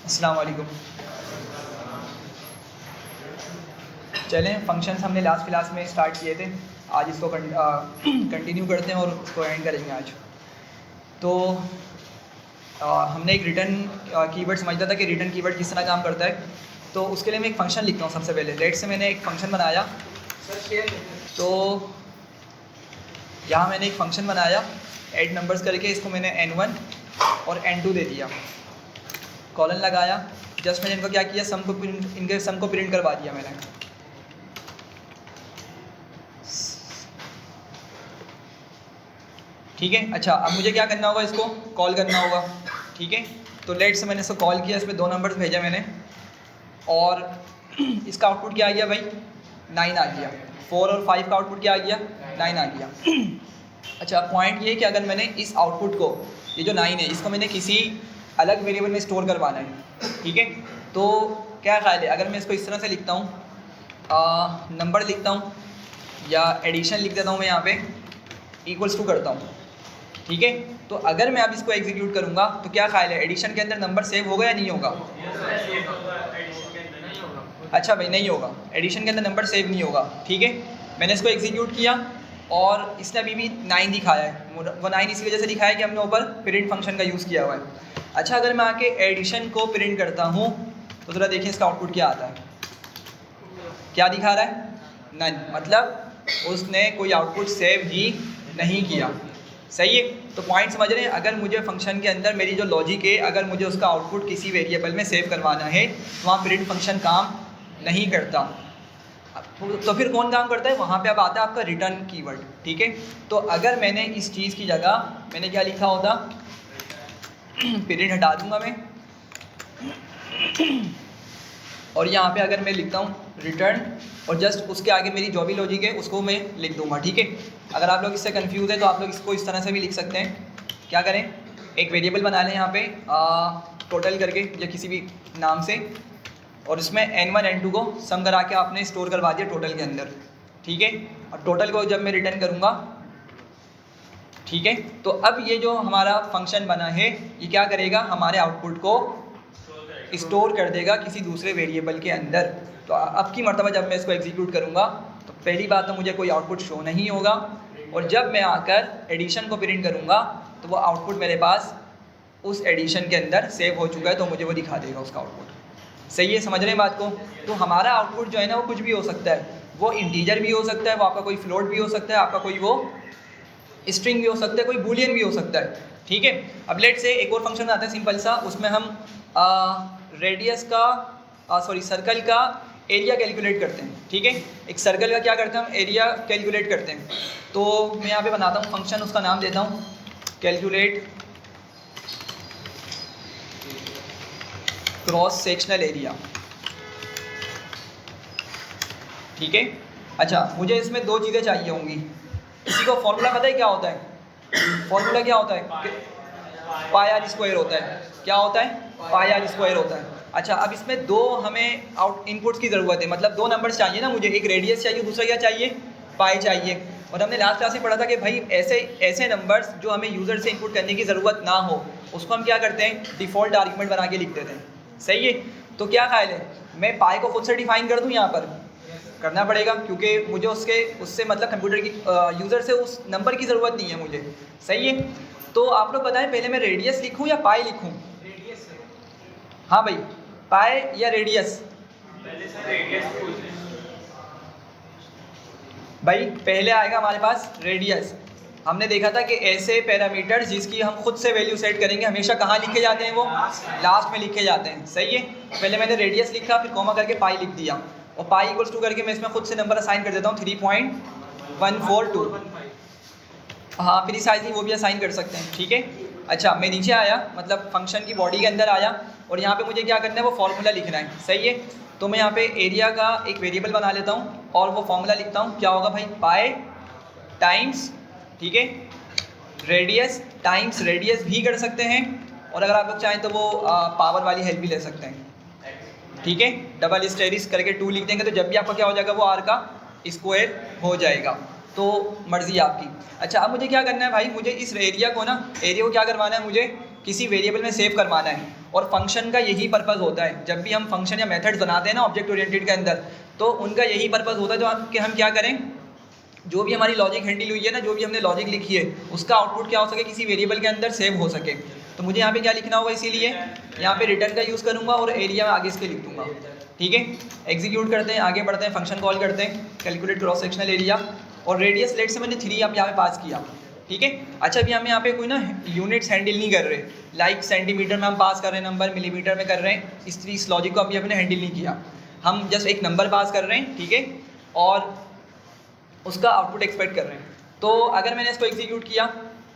अस्सलाम वालेकुम। चलें, फंक्शंस हमने लास्ट क्लास में स्टार्ट किए थे, आज इसको कंटिन्यू करते हैं और इसको एंड करेंगे आज। तो हमने एक रिटर्न कीवर्ड समझा था कि रिटर्न कीवर्ड किस तरह काम करता है। तो उसके लिए मैं एक फ़ंक्शन लिखता हूँ सबसे पहले। लेट से मैंने एक फ़ंक्शन बनाया, तो यहाँ मैंने एक फ़ंक्शन बनाया ऐड नंबर्स करके, इसको मैंने n1 और n2 दे दिया, कॉलन लगाया। जस्ट मैंने इनको क्या किया, इनके सम को प्रिंट करवा दिया मैंने। ठीक है। अच्छा, अब मुझे क्या करना होगा, इसको कॉल करना होगा। ठीक है, तो लेट से मैंने इसको कॉल किया, इसमें 2 नंबर्स भेजा मैंने और इसका आउटपुट क्या आ गया भाई, 9 आ गया। 4 और 5 का आउटपुट क्या आ गया, 9 आ गया। अच्छा, पॉइंट ये है कि अगर मैंने इस आउटपुट को, ये जो 9 है, इसको मैंने किसी अलग वेरिएबल में स्टोर करवाना है। ठीक है, तो क्या ख्याल है, अगर मैं इसको इस तरह से लिखता हूँ, नंबर लिखता हूँ या एडिशन लिख देता हूँ मैं यहाँ पे, इक्वल्स टू करता हूँ। ठीक है, तो अगर मैं अब इसको एग्जीक्यूट करूँगा तो क्या ख्याल है, एडिशन के अंदर नंबर सेव होगा या नहीं होगा? अच्छा भाई, नहीं होगा, एडिशन के अंदर नंबर सेव नहीं होगा। ठीक है, मैंने इसको एग्जीक्यूट किया और इसने अभी भी 9 दिखाया है। वो 9 इसी वजह से दिखाया कि हमने ऊपर प्रिंट फंक्शन का यूज़ किया हुआ है। अच्छा, अगर मैं आके एडिशन को प्रिंट करता हूँ तो ज़रा देखिए इसका आउटपुट क्या आता है। क्या दिखा रहा है, नन, मतलब उसने कोई आउटपुट सेव ही नहीं किया। सही है, तो पॉइंट समझ रहे हैं। अगर मुझे फंक्शन के अंदर मेरी जो लॉजिक है, अगर मुझे उसका आउटपुट किसी वेरिएबल में सेव करवाना है तो वहाँ प्रिंट फंक्शन काम नहीं करता। तो फिर कौन काम करता है, वहाँ पे अब आता है आपका रिटर्न कीवर्ड। ठीक है, तो अगर मैंने इस चीज़ की जगह मैंने क्या लिखा होता, प्रिंट हटा दूंगा मैं और यहाँ पे अगर मैं लिखता हूँ रिटर्न और जस्ट उसके आगे मेरी जो भी लॉजिक है उसको मैं लिख दूंगा। ठीक है, अगर आप लोग इससे कंफ्यूज हैं तो आप लोग इसको इस तरह से भी लिख सकते हैं। क्या करें, एक वेरिएबल बना लें यहाँ पे टोटल करके या किसी भी नाम से, और इसमें n1 n2 को सम करा के आपने स्टोर करवा दिया टोटल के अंदर। ठीक है, और टोटल को जब मैं रिटर्न करूँगा, ठीक है, तो अब ये जो हमारा फंक्शन बना है ये क्या करेगा, हमारे आउटपुट को स्टोर कर देगा किसी दूसरे वेरिएबल के अंदर। तो अब की मर्तबा जब मैं इसको एग्जीक्यूट करूँगा तो पहली बात तो मुझे कोई आउटपुट शो नहीं होगा, और जब मैं आकर एडिशन को प्रिंट करूँगा तो वो आउटपुट मेरे पास उस एडिशन के अंदर सेव हो चुका है, तो मुझे वो दिखा देगा उसका आउटपुट। सही है, समझ रहे हैं बात को। तो हमारा आउटपुट जो है ना वो कुछ भी हो सकता है, वो इंटीजर भी हो सकता है, वो आपका कोई फ्लोट भी हो सकता है, आपका कोई वो स्ट्रिंग भी हो सकता है, कोई बूलियन भी हो सकता है। ठीक है, अब लेट से एक और फंक्शन आता है सिंपल सा, उसमें हम रेडियस का सर्कल का एरिया कैलकुलेट करते हैं। ठीक है, एक सर्कल का क्या करते हैं हम, एरिया कैलकुलेट करते हैं। तो मैं यहाँ पे बनाता हूँ फंक्शन, उसका नाम देता हूँ कैलकुलेट क्रॉस सेक्शनल एरिया। ठीक है, अच्छा, मुझे इसमें 2 चीज़ें चाहिए होंगी। किसी को फॉर्मूला पता है क्या होता है, फॉर्मूला क्या होता है, पाई आर स्क्वायर होता है। क्या होता है, पाई आर स्क्वायर होता है। अच्छा, अब इसमें 2 हमें इनपुट्स की ज़रूरत है, मतलब 2 नंबर्स चाहिए ना मुझे, एक रेडियस चाहिए, दूसरा क्या चाहिए, पाई चाहिए। और हमने लास्ट क्लास में पढ़ा था कि भाई ऐसे नंबर्स जो हमें यूज़र से इनपुट करने की ज़रूरत ना हो उसको हम क्या करते हैं, डिफ़ॉल्ट आर्गुमेंट बना के लिख देते हैं। सही है, तो क्या ख्याल है, मैं पाई को खुद से डिफाइन कर दूँ, यहाँ पर करना पड़ेगा क्योंकि मुझे उससे मतलब कंप्यूटर की यूज़र से उस नंबर की ज़रूरत नहीं है मुझे। सही है, तो आप लोग बताएं पहले मैं रेडियस लिखूं या पाई लिखूं? रेडियस। हाँ भाई, पाई या रेडियस? पहले से रेडियस भाई, पहले आएगा हमारे पास रेडियस। हमने देखा था कि ऐसे पैरामीटर्स जिसकी हम खुद से वैल्यू सेट करेंगे हमेशा कहाँ लिखे जाते हैं, वो लास्ट में लिखे जाते हैं। सही है, पहले मैंने रेडियस लिखा, फिर कॉमा करके पाई लिख दिया, और पाई इक्वल्स टू करके मैं इसमें खुद से नंबर असाइन कर देता हूँ 3.142। हाँ, प्रीसाइजली वो भी असाइन कर सकते हैं। ठीक है, अच्छा, मैं नीचे आया, मतलब फंक्शन की बॉडी के अंदर आया, और यहाँ पे मुझे क्या करना है, वो फॉर्मूला लिखना है। सही है, तो मैं यहाँ पे एरिया का एक वेरिएबल बना लेता हूँ और वो फॉर्मूला लिखता हूँ। क्या होगा भाई, पाई टाइम्स, ठीक है, रेडियस टाइम्स रेडियस भी कर सकते हैं, और अगर आप लोग चाहें तो वो पावर वाली हेल्प भी ले सकते हैं। ठीक है, डबल स्टेरिस करके 2 लिख देंगे तो जब भी आपका क्या हो जाएगा, वो आर का स्क्वायर हो जाएगा। तो मर्ज़ी आपकी। अच्छा, अब मुझे क्या करना है भाई, मुझे इस एरिया को क्या करवाना है, मुझे किसी वेरिएबल में सेव करवाना है। और फंक्शन का यही पर्पज़ होता है, जब भी हम फंक्शन या मेथड्स बनाते हैं ना ऑब्जेक्ट ओरिएंटेड के अंदर, तो उनका यही पर्पज़ होता है कि हम क्या करें, जो भी हमारी लॉजिक हैंडल हुई है ना, जो भी हमने लॉजिक लिखी है, उसका आउटपुट क्या हो सके, किसी वेरिएबल के अंदर सेव हो सके। तो मुझे यहाँ पे क्या लिखना होगा, इसीलिए यहाँ पे रिटर्न का यूज़ करूँगा और एरिया में आगे इसके लिख दूँगा। ठीक है, एग्जीक्यूट करते हैं, आगे बढ़ते हैं, फंक्शन कॉल करते हैं, कैलकुलेट क्रॉस सेक्शनल एरिया, और रेडियस लेट से मैंने 3 आप यहाँ पे पास किया। ठीक है, अच्छा अभी हम यहाँ पे कोई ना यूनिट्स हैंडल नहीं कर रहे, लाइक सेंटीमीटर में हम पास कर रहे हैं नंबर, मिलीमीटर में कर रहे हैं, इस लॉजिक को अभी हमने हैंडल नहीं किया, हम जस्ट एक नंबर पास कर रहे हैं। ठीक है, और उसका आउटपुट एक्सपेक्ट कर रहे हैं। तो अगर मैंने इसको एग्जीक्यूट किया,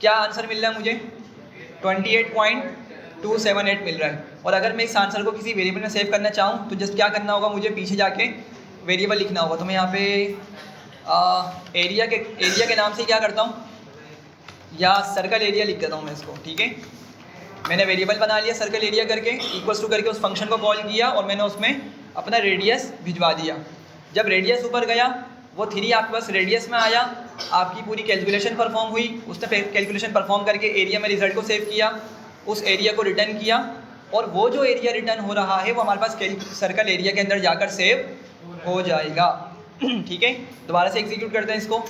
क्या आंसर मिल रहा है मुझे, 28.278 मिल रहा है। और अगर मैं इस आंसर को किसी वेरिएबल में सेव करना चाहूँ तो जस्ट क्या करना होगा, मुझे पीछे जाके वेरिएबल लिखना होगा। तो मैं यहाँ पे एरिया के नाम से क्या करता हूँ, या सर्कल एरिया लिख देता हूँ मैं इसको। ठीक है, मैंने वेरिएबल बना लिया सर्कल एरिया करके, इक्वल्स टू करके उस फंक्शन को कॉल किया और मैंने उसमें अपना रेडियस भिजवा दिया। जब रेडियस ऊपर गया, वो 3 आपके पास रेडियस में आया, आपकी पूरी कैलकुलेशन परफॉर्म हुई, उसने कैलकुलेशन परफॉर्म करके एरिया में रिजल्ट को सेव किया, उस एरिया को रिटर्न किया, और वो जो एरिया रिटर्न हो रहा है वो हमारे पास सर्कल एरिया के अंदर जाकर सेव हो जाएगा। ठीक है, दोबारा से एग्जीक्यूट करते हैं इसको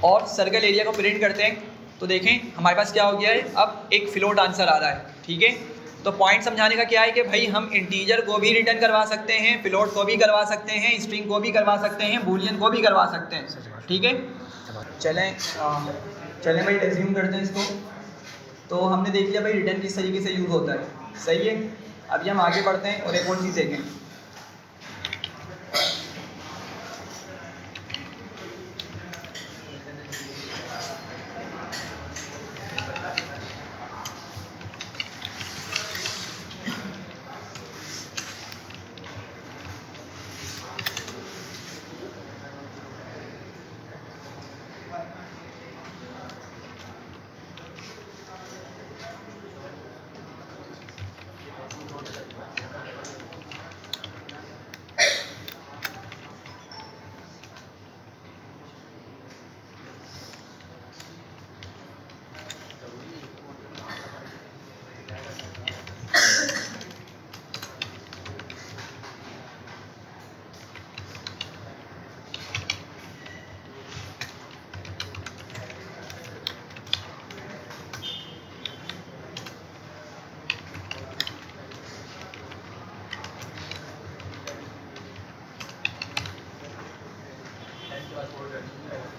और सर्कल एरिया को प्रिंट करते हैं। तो देखें हमारे पास क्या हो गया है, अब एक फ्लोट आंसर आ रहा है। ठीक है, तो पॉइंट समझाने का क्या है कि भाई हम इंटीजर को भी रिटर्न करवा सकते हैं, फ्लोट को भी करवा सकते हैं, स्ट्रिंग को भी करवा सकते हैं, बूलियन को भी करवा सकते हैं। ठीक है, चलें भाई रिज्यूम करते हैं इसको। तो हमने देख लिया भाई रिटर्न किस तरीके से यूज़ होता है, सही है। अभी हम आगे बढ़ते हैं और एक और चीज़ देखें।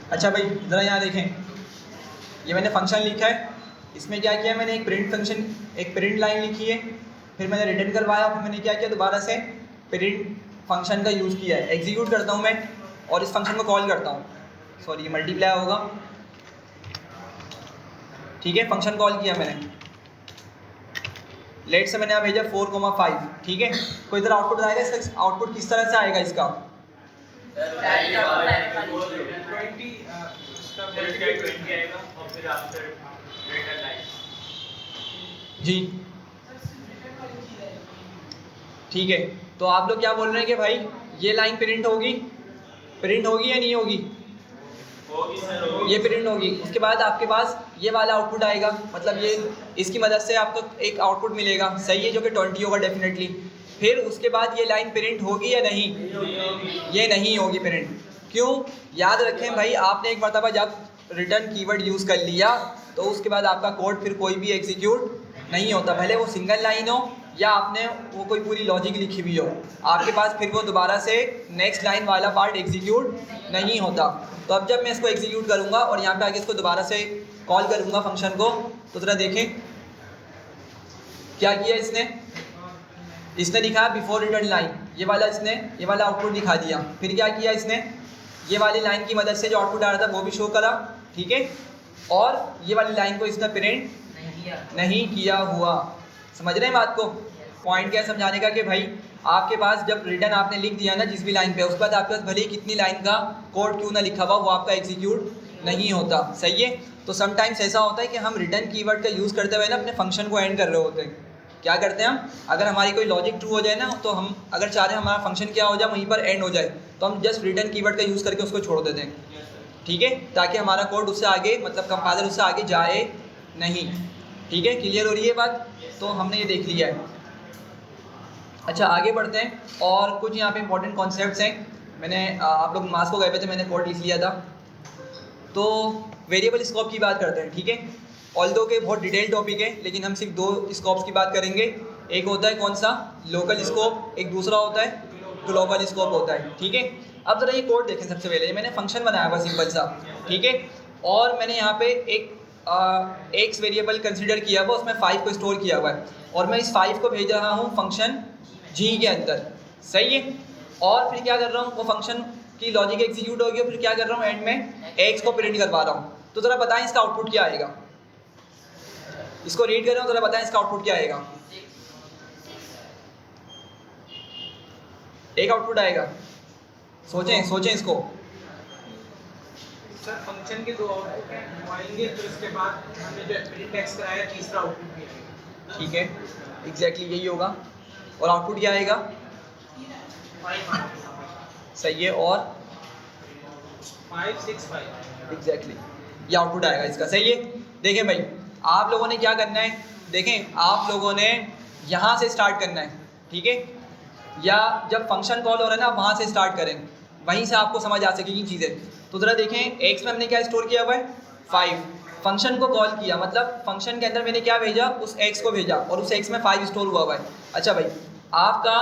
अच्छा भाई ज़रा यहाँ देखें, ये मैंने फंक्शन लिखा है, इसमें क्या किया मैंने, एक प्रिंट लाइन लिखी है, फिर मैंने रिटर्न करवाया, फिर मैंने क्या किया, दोबारा से प्रिंट फंक्शन का यूज़ किया है। एग्जीक्यूट करता हूँ मैं और इस फंक्शन को कॉल करता हूँ, सॉरी ये मल्टीप्लाई होगा। ठीक है, फंक्शन कॉल किया मैंने, लेट से मैंने यहाँ भेजा 4,5। ठीक है, कोई इधर आउटपुट आएगा, इसका आउटपुट किस तरह से आएगा इसका, जी ठीक है। तो आप लोग क्या बोल रहे हैं कि भाई ये लाइन प्रिंट होगी या नहीं होगी, ये प्रिंट होगी। उसके बाद आपके पास ये वाला आउटपुट आएगा, मतलब ये इसकी मदद से आपको एक आउटपुट मिलेगा, सही है, जो कि 20 होगा डेफिनेटली। फिर उसके बाद ये लाइन प्रिंट होगी या नहीं, ये नहीं होगी प्रिंट। क्यों, याद रखें भाई, आपने एक मरतबा जब रिटर्न कीवर्ड यूज़ कर लिया तो उसके बाद आपका कोड फिर कोई भी एग्जीक्यूट नहीं होता, भले वो सिंगल लाइन हो या आपने वो कोई पूरी लॉजिक लिखी हुई हो, आपके पास फिर वो दोबारा से नेक्स्ट लाइन वाला पार्ट एग्जीक्यूट नहीं होता। तो अब जब मैं इसको एग्जीक्यूट करूँगा और यहाँ पे आगे इसको दोबारा से कॉल करूँगा फंक्शन को, तो ज़रा देखें क्या किया इसने लिखा बिफोर रिटर्न लाइन, ये वाला आउटपुट दिखा दिया। फिर क्या किया इसने, ये वाली लाइन की मदद से जो आउटपुट आ रहा था वो भी शो करा, ठीक है, और ये वाली लाइन को इसने प्रिंट नहीं किया हुआ। समझ रहे हैं बात को, पॉइंट क्या है समझाने का कि भाई आपके पास जब रिटर्न आपने लिख दिया ना जिस भी लाइन पे, उसके बाद आपके पास भले ही कितनी लाइन का कोड क्यों ना लिखा हुआ, वो आपका एग्जीक्यूट नहीं होता, सही है। तो समटाइम्स ऐसा होता है कि हम रिटर्न कीवर्ड का यूज़ करते हुए ना अपने फंक्शन को एंड कर रहे होते हैं। क्या करते हैं हम, अगर हमारी कोई लॉजिक ट्रू हो जाए ना, तो हम अगर चाह रहे हैं हमारा फंक्शन क्या हो जाए, वहीं पर एंड हो जाए, तो हम जस्ट रिटर्न कीवर्ड का यूज़ करके उसको छोड़ देते हैं, ठीक है, ताकि हमारा कोड उससे आगे, मतलब कंपाइलर उससे आगे जाए नहीं। ठीक है, क्लियर हो रही है बात? तो हमने ये देख लिया है। अच्छा आगे बढ़ते हैं, और कुछ यहाँ पे इंपॉर्टेंट कॉन्सेप्ट्स हैं। मैंने आप लोग मास को गए पे थे, मैंने कोड लिख लिया था। तो वेरिएबल स्कोप की बात करते हैं, ठीक है। ऑल्दो के बहुत डिटेल टॉपिक है, लेकिन हम सिर्फ दो स्कोप्स की बात करेंगे। एक होता है कौन सा, लोकल स्कोप, एक दूसरा होता है ग्लोबल स्कोप होता है, ठीक है। अब जरा ये कोड देखें। सबसे पहले मैंने फंक्शन बनाया हुआ सिंपल सा, ठीक है, और मैंने यहाँ पे एक एक्स वेरिएबल कंसिडर किया हुआ, उसमें 5 को स्टोर किया हुआ है, और मैं इस 5 को भेज रहा हूँ फंक्शन जी के अंदर, सही है। और फिर क्या कर रहा हूँ, वो फंक्शन की लॉजिक एग्जीक्यूट होगी, और फिर क्या कर रहा हूँ, एंड में एक्स को प्रिंट करवा रहा हूँ। तो ज़रा बताएं इसका आउटपुट क्या आएगा। इसको रीड कर रहा हूँ, ज़रा बताएं इसका आउटपुट क्या आएगा। एक आउटपुट आएगा, सोचें सोचें इसको। सर फंक्शन के दो आउटपुट हैं, आएंगे तो इसके बाद हमने जो प्रिंट एक्स कराया तीसरा आउटपुट भी आएगा। ठीक है, एग्जैक्टली यही होगा। और आउटपुट क्या आएगा, 5 सही है, और 5 6 5 एग्जैक्टली ये आउटपुट आएगा इसका, सही है। देखें भाई, आप लोगों ने क्या करना है, देखें आप लोगों ने यहाँ से स्टार्ट करना है, ठीक है, या जब फंक्शन कॉल हो रहा है ना, वहाँ से स्टार्ट करें, वहीं से आपको समझ आ सकेगी चीज़ें। तो ज़रा देखें, एक्स में हमने क्या स्टोर किया हुआ है, 5। फंक्शन को कॉल किया, मतलब फंक्शन के अंदर मैंने क्या भेजा, उस एक्स को भेजा, और उस एक्स में 5 स्टोर हुआ हुआ है। अच्छा भाई, आपका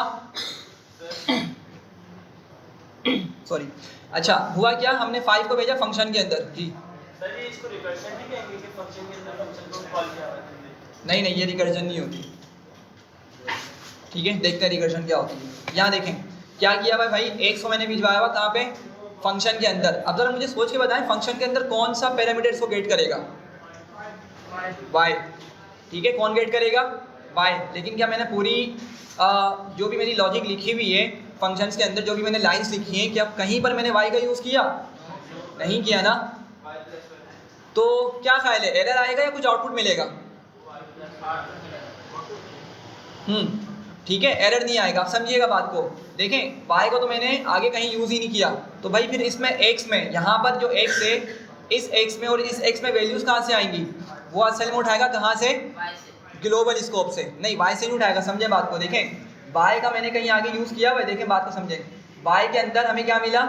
सॉरी, अच्छा हुआ क्या, हमने 5 को भेजा फंक्शन के अंदर जी। सर ये इसको रिकर्जन नहीं कहेंगे कि फंक्शन के अंदर फंक्शन को कॉल किया हुआ है? नहीं नहीं, ये रिकर्जन नहीं होती, ठीक है। देखते हैं रिकर्जन क्या होती है। यहाँ देखें क्या किया हुआ है भाई, एक्स को मैंने भिजवाया हुआ कहाँ पे, फंक्शन के अंदर। अब जरा मुझे सोच के बताएं, फंक्शन के अंदर कौन सा पैरामीटर इसको गेट करेगा, वाई, ठीक है। कौन गेट करेगा, वाई। लेकिन क्या मैंने पूरी जो भी मेरी लॉजिक लिखी हुई है फंक्शंस के अंदर, जो भी मैंने लाइंस लिखी हैं, क्या कहीं पर मैंने वाई का यूज़ किया, नहीं किया ना। तो क्या ख्याल है, एरर आएगा या कुछ आउटपुट मिलेगा? ठीक है, एरर नहीं आएगा। आप समझिएगा बात को। देखें वाई को तो मैंने आगे कहीं यूज़ ही नहीं किया, तो भाई फिर इसमें एक्स में, यहाँ पर जो एक्स है, इस एक्स में और इस एक्स में वैल्यूज़ कहाँ से आएंगी, वो असल में उठाएगा कहाँ से, ग्लोबल स्कोप से। नहीं, वाई से नहीं उठाएगा, समझे बात को। देखें वाई का मैंने कहीं आगे यूज़ किया हुआ है, देखें बात को समझें। वाई के अंदर हमें क्या मिला,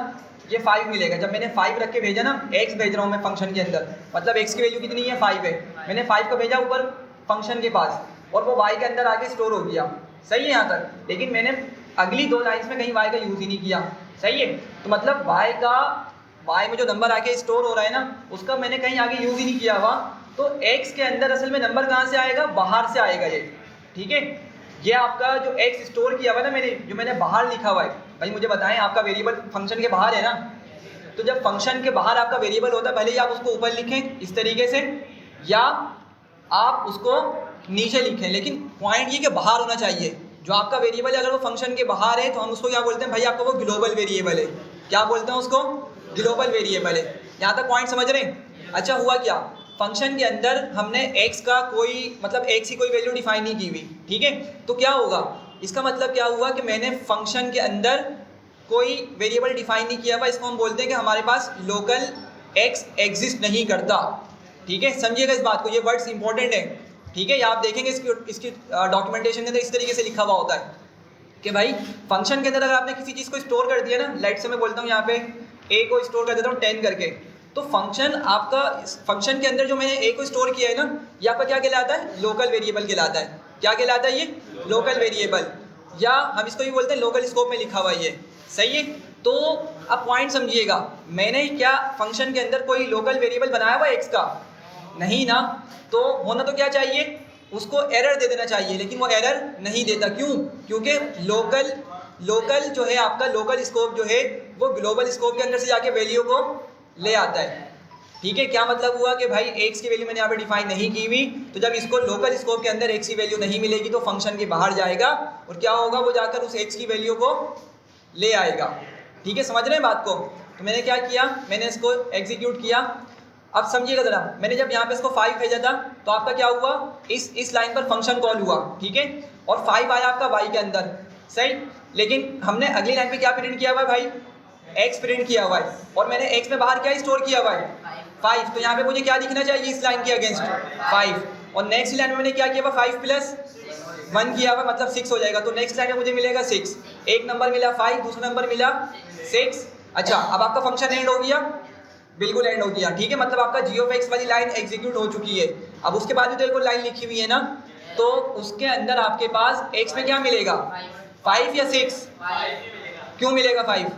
ये 5 मिलेगा। जब मैंने 5 रख के भेजा ना, एक्स भेज रहा हूँ मैं फंक्शन के अंदर, मतलब एक्स की वैल्यू कितनी है, 5 है। मैंने 5 को भेजा ऊपर फंक्शन के पास, और वो वाई के अंदर आके स्टोर हो गया, सही है यहाँ तक। लेकिन मैंने अगली 2 लाइन्स में कहीं वाई का यूज़ ही नहीं किया, सही है। तो मतलब वाई में जो नंबर आके स्टोर हो रहा है ना, उसका मैंने कहीं आगे यूज़ ही नहीं किया हुआ। तो एक्स के अंदर असल में नंबर कहाँ से आएगा, बाहर से आएगा ये, ठीक है। ये आपका जो एक्स स्टोर किया हुआ है ना मैंने, जो मैंने बाहर लिखा हुआ है, भाई मुझे बताएं, आपका वेरिएबल फंक्शन के बाहर है ना, तो जब फंक्शन के बाहर आपका वेरिएबल होता है, भले ही आप उसको ऊपर लिखें इस तरीके से, या आप उसको नीचे लिखें, लेकिन पॉइंट ये कि बाहर होना चाहिए। जो आपका वेरिएबल है, अगर वो फंक्शन के बाहर है, तो हम उसको क्या बोलते हैं भाई, आपका वो ग्लोबल वेरिएबल है। क्या बोलते हैं उसको, ग्लोबल वेरिएबल है। यहाँ तक पॉइंट समझ रहे हैं। अच्छा हुआ क्या, फंक्शन के अंदर हमने एक्स का कोई, मतलब एक्स की कोई वैल्यू डिफाइन नहीं की हुई, ठीक है। तो क्या होगा, इसका मतलब क्या हुआ कि मैंने फंक्शन के अंदर कोई वेरिएबल डिफाइन नहीं किया हुआ। इसको हम बोलते हैं कि हमारे पास लोकल एक्स एग्जिस्ट नहीं करता, ठीक है। समझिएगा इस बात को, ये वर्ड्स इंपॉर्टेंट है, ठीक है। ये आप देखेंगे इसकी डॉक्यूमेंटेशन के अंदर इस तरीके से लिखा हुआ होता है कि भाई फंक्शन के अंदर अगर आपने किसी चीज़ को स्टोर कर दिया ना, लाइट से मैं बोलता हूँ यहाँ पे ए को स्टोर कर देता हूँ 10 करके, तो फंक्शन आपका, फंक्शन के अंदर जो मैंने ए को स्टोर किया है ना, ये आपका क्या कहलाता है, लोकल वेरिएबल कहलाता है। क्या कहलाता है ये, लोकल वेरिएबल, या हम इसको भी बोलते हैं लोकल स्कोप में लिखा हुआ है ये, सही है। तो अब पॉइंट समझिएगा, मैंने क्या फंक्शन के अंदर कोई लोकल वेरिएबल बनाया हुआ है एक्स का, नहीं ना। तो होना तो क्या चाहिए, उसको एरर दे देना चाहिए, लेकिन वो एरर नहीं देता। क्यों, क्योंकि लोकल जो है आपका, लोकल स्कोप जो है वो ग्लोबल स्कोप के अंदर से जाके वैल्यू को ले आता है, ठीक है। क्या मतलब हुआ कि भाई एक्स की वैल्यू मैंने यहाँ पे डिफाइन नहीं की हुई, तो जब इसको लोकल स्कोप के अंदर एक्स की वैल्यू नहीं मिलेगी, तो फंक्शन के बाहर जाएगा, और क्या होगा, वो जाकर उस एक्स की वैल्यू को ले आएगा, ठीक है। समझ रहे हैं बात को। तो मैंने क्या किया, मैंने इसको एग्जीक्यूट किया। अब समझिएगा ज़रा, मैंने जब यहाँ पे इसको 5 भेजा था, तो आपका क्या हुआ, इस लाइन पर फंक्शन कॉल हुआ, ठीक है, और 5 आया आपका वाई के अंदर, सही। लेकिन हमने अगली लाइन पे क्या प्रिंट किया हुआ है भाई, एक्स प्रिंट किया हुआ है, और मैंने एक्स में बाहर क्या स्टोर किया हुआ है, 5। तो यहाँ पे मुझे क्या दिखना चाहिए इस लाइन के अगेंस्ट, 5। और नेक्स्ट लाइन में मैंने क्या किया हुआ 5 प्लस 1 किया हुआ मतलब 6 हो जाएगा। तो नेक्स्ट लाइन में मुझे मिलेगा 6, एक नंबर मिला 5, दूसरा नंबर मिला 6। अच्छा अब आपका फंक्शन एंड हो गया, बिल्कुल एंड हो गया, ठीक है। मतलब आपका जी ऑफ एक्स वाली लाइन एग्जीक्यूट हो चुकी है। अब उसके बाद तो एक और लाइन लिखी हुई है ना, तो उसके अंदर आपके पास एक्स में क्या मिलेगा 5 या 6? क्यों मिलेगा 5?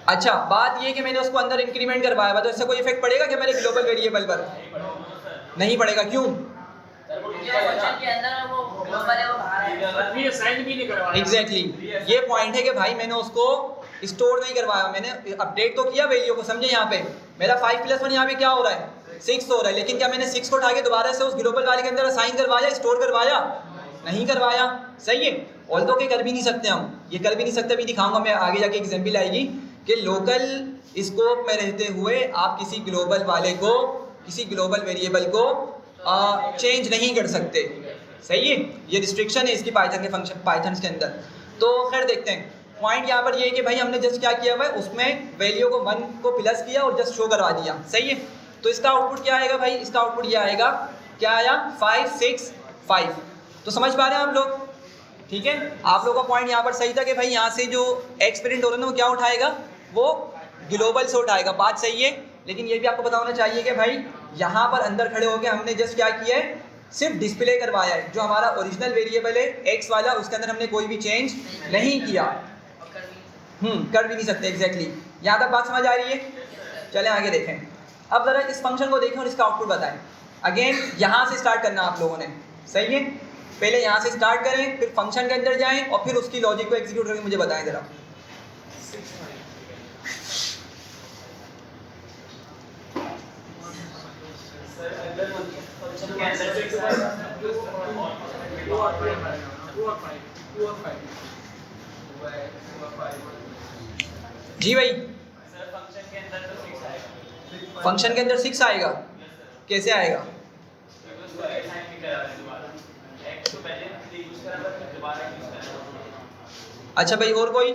अच्छा बात ये कि मैंने उसको अंदर इंक्रीमेंट करवाया हुआ, तो इससे कोई इफेक्ट पड़ेगा क्या मेरे ग्लोबल वेरिएबल पर? नहीं पड़ेगा। क्यों? एग्जैक्टली ये पॉइंट है कि भाई मैंने उसको स्टोर नहीं करवाया, मैंने अपडेट तो किया वैल्यू को, समझे। यहाँ पे मेरा 5 प्लस 1 यहाँ पे क्या हो रहा है 6 हो रहा है, लेकिन क्या मैंने 6 को उठा के दोबारा से उस ग्लोबल वाले के अंदर असाइन करवाया, स्टोर करवाया? नहीं करवाया, सही है। ऑल तो के कर भी नहीं सकते हम, ये कर भी नहीं सकते, भी दिखाऊंगा मैं आगे जाके एग्जाम्पल आएगी कि लोकल स्कोप में रहते हुए आप किसी ग्लोबल वाले को, किसी ग्लोबल वेरिएबल को चेंज नहीं कर सकते, सही है। ये रिस्ट्रिक्शन है इसकी पाइथन के फंक्शन, पाइथन के अंदर। तो खैर देखते हैं, पॉइंट यहाँ पर ये है कि भाई हमने जस्ट क्या किया हुआ है, उसमें वैल्यू को 1 को प्लस किया और जस्ट शो करवा दिया, सही है। तो इसका आउटपुट क्या आएगा भाई? इसका आउटपुट ये आएगा, क्या आया 5 6 5। तो समझ पा रहे हैं आप लोग? ठीक है, आप लोगों का पॉइंट यहाँ पर सही था कि भाई यहाँ से जो एक्स प्रिंट हो रहा है ना वो क्या उठाएगा, वो ग्लोबल से उठाएगा, बात सही है। लेकिन ये भी आपको पता होना चाहिए कि भाई यहाँ पर अंदर खड़े होकर हमने जस्ट क्या किया है, सिर्फ डिस्प्ले करवाया है। जो हमारा ओरिजिनल वेरिएबल है एक्स वाला, उसके अंदर हमने कोई भी चेंज नहीं किया, कर भी नहीं सकते। एग्जैक्टली यहाँ तक बात समझ आ रही है? चलें आगे देखें। अब जरा इस फंक्शन को देखें और इसका आउटपुट बताएं। अगेन यहाँ से स्टार्ट करना आप लोगों ने, सही है। पहले यहाँ से स्टार्ट करें, फिर फंक्शन के अंदर जाएं और फिर उसकी लॉजिक को एग्जीक्यूट करके मुझे बताएं जरा। जी भाई, फंक्शन के अंदर 6 आएगा, कैसे आएगा? अच्छा भाई और कोई?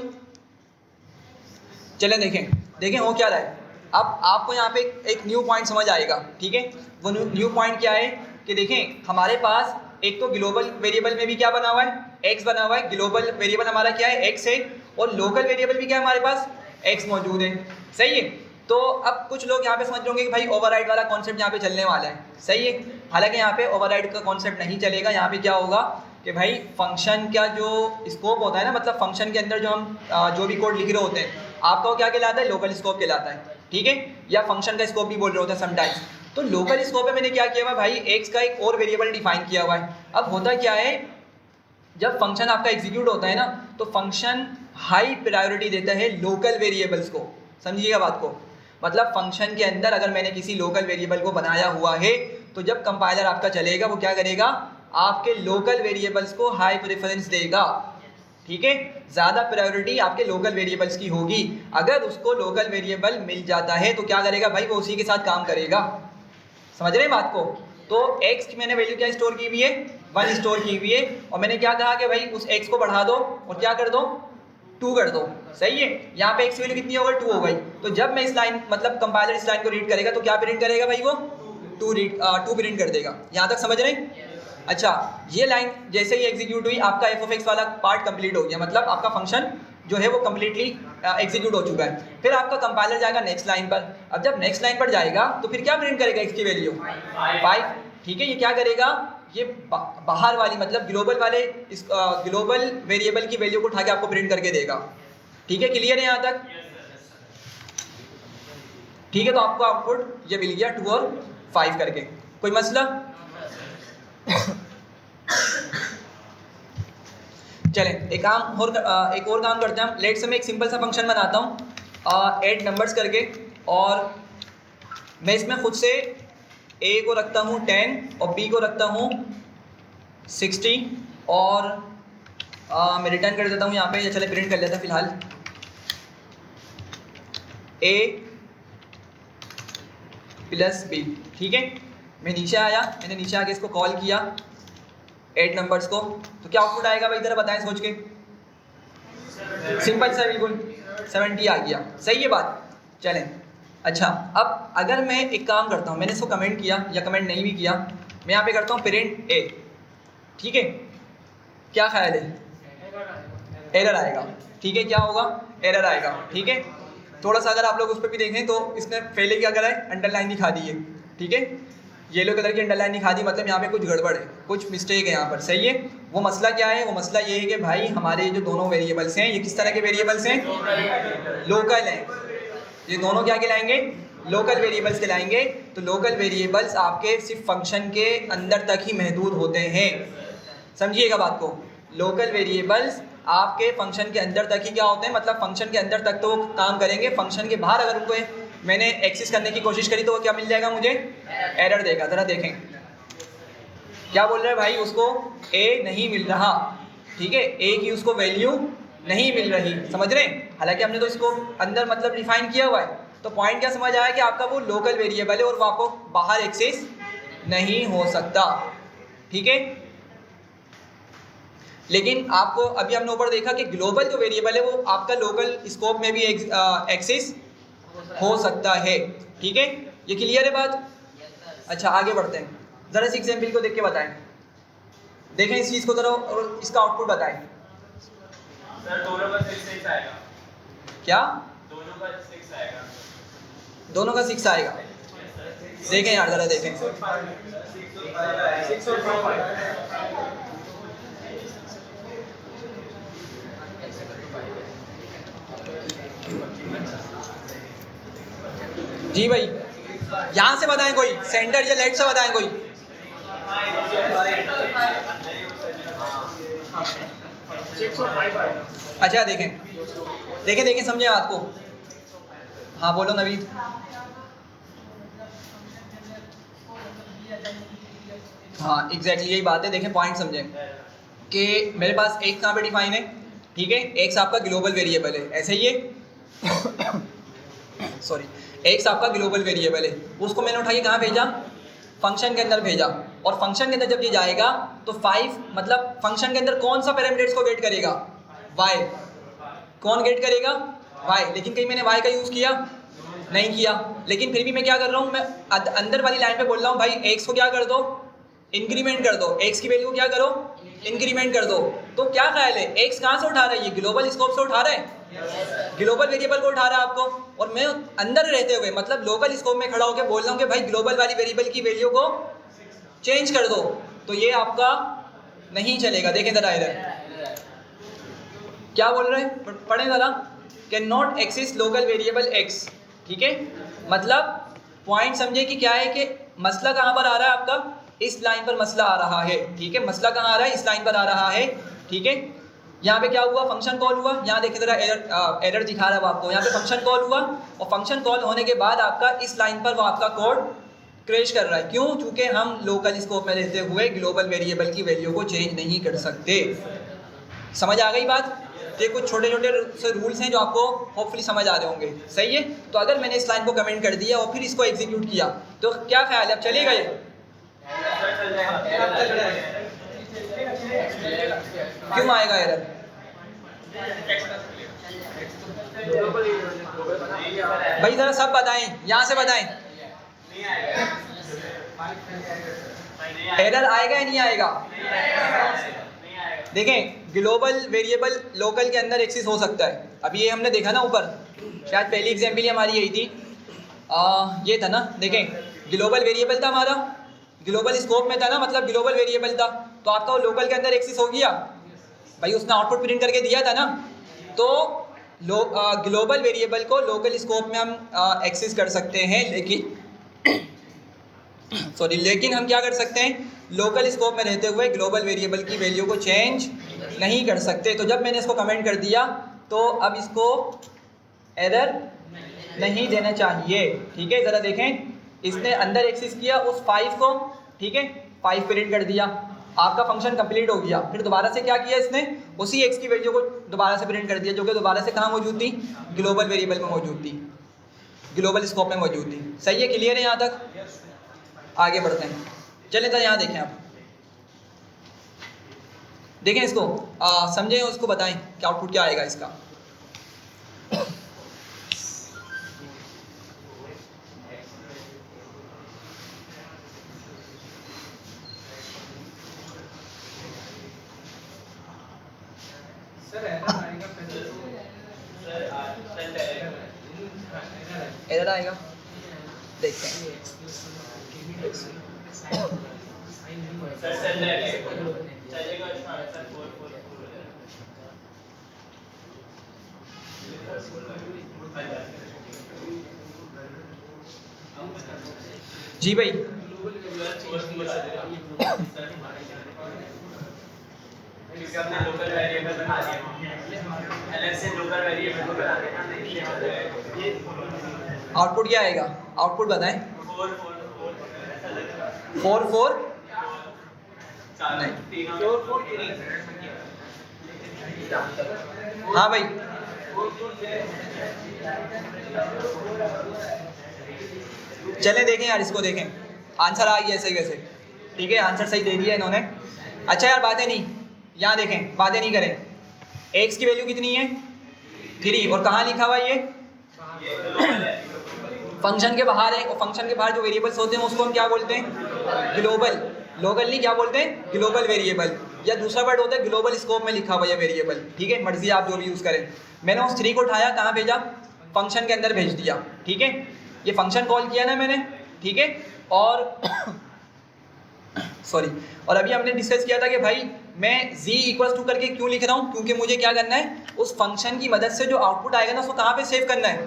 चलें देखें हो क्या रहा है। अब आपको यहाँ पे एक न्यू पॉइंट समझ आएगा, ठीक है। वो न्यू पॉइंट क्या है कि देखें हमारे पास एक तो ग्लोबल वेरिएबल में भी क्या बना हुआ है, एक्स बना हुआ है। ग्लोबल वेरिएबल हमारा क्या है, एक्स है, और लोकल वेरिएबल भी क्या है हमारे पास, एक्स मौजूद है, सही है। तो अब कुछ लोग यहाँ पे समझ रहे होंगे कि भाई ओवरराइड वाला कॉन्सेप्ट यहाँ पे चलने वाला है, सही है। हालांकि यहाँ पे ओवरराइड का कॉन्सेप्ट नहीं चलेगा। यहाँ पे क्या होगा कि भाई फंक्शन का जो स्कोप होता है ना, मतलब फंक्शन के अंदर जो हम जो भी कोड लिख रहे होते हैं, आपका वो क्या कहलाता है, लोकल स्कोप कहलाता है, ठीक है। या फंक्शन का स्कोप भी बोल रहे होते हैं समटाइम्स। तो लोकल स्कोप में मैंने क्या किया हुआ भाई, एक्स का एक और वेरिएबल डिफाइन किया हुआ है। अब होता क्या है, जब फंक्शन आपका एग्जीक्यूट होता है ना, तो फंक्शन हाई प्रायोरिटी देता है लोकल वेरिएबल्स को, समझिएगा बात को। मतलब फंक्शन के अंदर अगर मैंने किसी लोकल वेरिएबल को बनाया हुआ है, तो जब कंपाइलर आपका चलेगा वो क्या करेगा, आपके लोकल वेरिएबल्स को हाई प्रेफरेंस देगा, ठीक है। ज़्यादा प्रायोरिटी आपके लोकल वेरिएबल्स की होगी। अगर उसको लोकल वेरिएबल मिल जाता है तो क्या करेगा भाई, वो उसी के साथ काम करेगा, समझ रहे हैं बात को। तो x की मैंने वैल्यू क्या स्टोर की हुई है, 1 स्टोर की हुई है, और मैंने क्या कहा कि भाई उस x को बढ़ा दो और क्या कर दो, 2 कर दो, सही है। यहाँ पे x की वैल्यू कितनी हो गई, 2 हो गई। तो जब मैं इस लाइन, मतलब कंपाइलर इस लाइन को रीड करेगा तो क्या प्रिंट करेगा भाई, वो 2 प्रिंट कर देगा। यहाँ तक समझ रहे हैं? अच्छा, ये लाइन जैसे ही एग्जीक्यूट हुई, आपका एफ ऑफ एक्स वाला पार्ट कंप्लीट हो गया, मतलब आपका फंक्शन जो है वो कम्प्लीटली एग्जीक्यूट हो चुका है। फिर आपका कंपाइलर जाएगा नेक्स्ट लाइन पर। अब जब नेक्स्ट लाइन पर जाएगा तो फिर क्या प्रिंट करेगा, एक्स की वैल्यू 5, ठीक है। ये क्या करेगा, ये बाहर वाली मतलब ग्लोबल वाले इस ग्लोबल वेरिएबल की वैल्यू को उठा के आपको प्रिंट करके देगा, ठीक है। क्लियर है यहाँ तक? ठीक है, तो आपको आउटपुट ये मिल गया 2 और 5 करके। कोई मसला? चलें एक और काम करते हैं। लेट्स से मैं एक सिंपल सा फंक्शन बनाता हूँ ऐड नंबर्स करके, और मैं इसमें खुद से a को रखता हूँ 10 और b को रखता हूँ 60, और मैं रिटर्न कर देता हूँ यहाँ पे, या चले प्रिंट कर लेता फिलहाल a प्लस b, ठीक है। मैं नीचे आया, मैंने नीचे आके इसको कॉल किया ऐड नंबर्स को, तो क्या आउटपुट आएगा भाई, जरा बताएं सोच के। सिंपल सा, बिल्कुल 70 आ गया, सही है बात। चलें अच्छा, अब अगर मैं एक काम करता हूँ, मैंने इसको कमेंट किया या कमेंट नहीं भी किया, मैं यहाँ पे करता हूँ प्रिंट ए, ठीक है, क्या ख्याल है? एरर आएगा, ठीक है, क्या होगा? एरर आएगा, ठीक है। थोड़ा सा अगर आप लोग उस पर भी देखें तो इसने पहले क्या करा है, अंडरलाइन दिखा दी है, ठीक है, येलो कलर की अंडरलाइन दिखा दी, मतलब यहाँ पे कुछ गड़बड़ है, कुछ मिस्टेक है यहाँ पर, सही है। वो मसला क्या है? वो मसला ये है कि भाई हमारे जो दोनों वेरिएबल्स हैं ये किस तरह के वेरिएबल्स हैं? लोकल हैं। ये दोनों क्या कहलाएंगे? लोकल वेरिएबल्स कहलाएंगे। तो लोकल वेरिएबल्स आपके सिर्फ फंक्शन के अंदर तक ही महदूद होते हैं, समझिएगा बात को। लोकल वेरिएबल्स आपके फंक्शन के अंदर तक ही क्या होते हैं, मतलब फंक्शन के अंदर तक तो वो काम करेंगे, फंक्शन के बाहर अगर उनको मैंने एक्सेस करने की कोशिश करी तो वो क्या मिल जाएगा मुझे? एरर देगा। ज़रा देखें क्या बोल रहे हैं भाई, उसको ए नहीं मिल रहा, ठीक है, ए की उसको वैल्यू नहीं मिल रही, समझ रहे हैं। हालांकि हमने तो इसको अंदर मतलब डिफाइन किया हुआ है, तो पॉइंट क्या समझ आया कि आपका वो लोकल वेरिएबल है और वो आपको बाहर एक्सेस नहीं हो सकता, ठीक है। लेकिन आपको अभी हमने ऊपर देखा कि ग्लोबल जो वेरिएबल है वो आपका लोकल स्कोप में भी एक्सेस हो सकता है, ठीक है। ये क्लियर है बात? अच्छा, आगे बढ़ते हैं, ज़रा इस एग्जाम्पल को देख के बताएं, देखें इस चीज़ को ज़रा और इसका आउटपुट बताएं। सर दोनों का 6 आएगा। क्या? दोनों का 6 आएगा। दोनों का 6 आएगा? देखें यार, ज़रा देखें। जी भाई, यहाँ से बताएं कोई, सेंटर या लेफ्ट से बताएं कोई। अच्छा देखें देखें देखें, समझे बात को। हाँ बोलो नवीद। हाँ एग्जैक्टली यही बात है। देखें पॉइंट समझें कि मेरे पास एक कहाँ पे डिफाइन है, ठीक है, एक्स आपका ग्लोबल वेरिएबल है, ऐसे ही है सॉरी, एक्स आपका ग्लोबल वेरिएबल है, उसको मैंने उठा के कहाँ भेजा? फंक्शन के अंदर भेजा। और फंक्शन के अंदर जब ये जाएगा तो 5 मतलब फंक्शन के अंदर कौन सा पैरामीटर्स को गेट करेगा? वाई। कौन गेट करेगा? वाई। लेकिन कहीं मैंने वाई का यूज़ किया नहीं किया, लेकिन फिर भी मैं क्या कर रहा हूँ, मैं अंदर वाली लाइन पे बोल रहा हूँ भाई एक्स को क्या कर दो? इंक्रीमेंट कर दो, एक्स की वैल्यू को क्या करो? इंक्रीमेंट कर दो। तो क्या ख्याल है, एक्स कहाँ से उठा रहा है? ये ग्लोबल स्कोप से उठा रहा है, ग्लोबल वेरिएबल को उठा रहा है आपको, और मैं अंदर रहते हुए मतलब लोकल स्कोप में खड़ा होकर बोल रहा हूँ कि भाई ग्लोबल वाली वेरिएबल की वैल्यू को चेंज कर दो, तो ये आपका नहीं चलेगा। देखें जरा इधर क्या बोल रहे हैं, पढ़ें जरा। Can not access local variable X, ठीक है, मतलब पॉइंट समझे कि क्या है कि मसला कहाँ पर आ रहा है आपका? इस लाइन पर मसला आ रहा है, ठीक है, मसला कहाँ आ रहा है? इस लाइन पर आ रहा है, ठीक है। यहाँ पे क्या हुआ? फंक्शन कॉल हुआ, यहाँ देखिए जरा एरर दिखा रहा है आपको, यहाँ पे फंक्शन कॉल हुआ और फंक्शन कॉल होने के बाद आपका इस लाइन पर वो आपका कोड क्रैश कर रहा है। क्यों? चूँकि हम लोकल स्कोप में रहते हुए ग्लोबल वेरिएबल की वैल्यू को चेंज नहीं कर सकते। समझ आ गई बात? ये कुछ छोटे छोटे से रूल्स हैं जो आपको होपफुली समझ आ रहे होंगे, सही है। तो अगर मैंने इस लाइन को कमेंट कर दिया और फिर इसको एग्जीक्यूट किया तो क्या ख्याल है, अब चलेगा ये? क्यों आएगा एरर? भाई जरा सब बताएं, यहाँ से बताएं, एरर आएगा या नहीं आएगा? देखें ग्लोबल वेरिएबल लोकल के अंदर एक्सेस हो सकता है। अभी ये हमने देखा ना ऊपर, शायद पहली एग्जाम्पल हमारी यही थी, ये था ना, देखें ग्लोबल वेरिएबल था हमारा, ग्लोबल स्कोप में था ना, मतलब ग्लोबल वेरिएबल था, तो आपका वो लोकल के अंदर एक्सेस हो गया भाई, उसने आउटपुट प्रिंट करके दिया था ना। तो ग्लोबल वेरिएबल को लोकल स्कोप में हम एक्सेस कर सकते हैं, लेकिन सॉरी, लेकिन हम क्या कर सकते हैं, लोकल स्कोप में रहते हुए ग्लोबल वेरिएबल की वैल्यू को चेंज नहीं कर सकते। तो जब मैंने इसको कमेंट कर दिया तो अब इसको एरर नहीं देना चाहिए, ठीक है। ज़रा देखें, इसने अंदर एक्सेस किया उस 5 को, ठीक है, 5 प्रिंट कर दिया, आपका फंक्शन कंप्लीट हो गया। फिर दोबारा से क्या किया इसने, उसी एक्स की वैल्यू को दोबारा से प्रिंट कर दिया, जो कि दोबारा से कहाँ मौजूद थी? ग्लोबल वेरिएबल में मौजूद थी, ग्लोबल स्कोप में मौजूद थी। सही है, क्लियर है यहाँ तक? आगे बढ़ते हैं, चलें तो यहाँ देखें, आप देखें इसको, समझें, उसको बताएं कि आउटपुट क्या आएगा इसका। सर एरर आएगा पहले तो सर सेंड आएगा एरर आएगा, देखते हैं। सर सेंड आएगा चलेगा इसमें सर 444 जी भाई, क्योंकि हमने लोकल वेरिएबल बना दिया अलग से लोकल वेरिएबल को बना देना नहीं आउटपुट क्या आएगा? आउटपुट बताएं। 4 4 नहीं, हाँ भाई, चलें देखें यार, इसको देखें, आंसर आ गया ऐसे कैसे। ठीक है, आंसर सही दे दिया इन्होंने। अच्छा यार, बातें नहीं, यहाँ देखें, बातें नहीं करें। एक्स की वैल्यू कितनी है? 3, और कहाँ लिखा हुआ ये? फंक्शन के बाहर है, और फंक्शन के बाहर जो वेरिएबल्स होते हैं उसको हम क्या बोलते हैं? ग्लोबल। लोकल नहीं, क्या बोलते हैं? ग्लोबल वेरिएबल, या दूसरा वर्ड होता है ग्लोबल स्कोप में लिखा हुआ है वेरिएबल। ठीक है, मर्जी आप जो भी यूज़ करें। मैंने उस 3 को उठाया, कहाँ भेजा? फंक्शन के अंदर भेज दिया। ठीक है, ये फंक्शन कॉल किया ना मैंने, ठीक है, और सॉरी, और अभी हमने डिस्कस किया था कि भाई मैं z इक्वल्स टू करके क्यों लिख रहा हूँ? क्योंकि मुझे क्या करना है, उस फंक्शन की मदद से जो आउटपुट आएगा ना उसको कहाँ पे सेव करना है?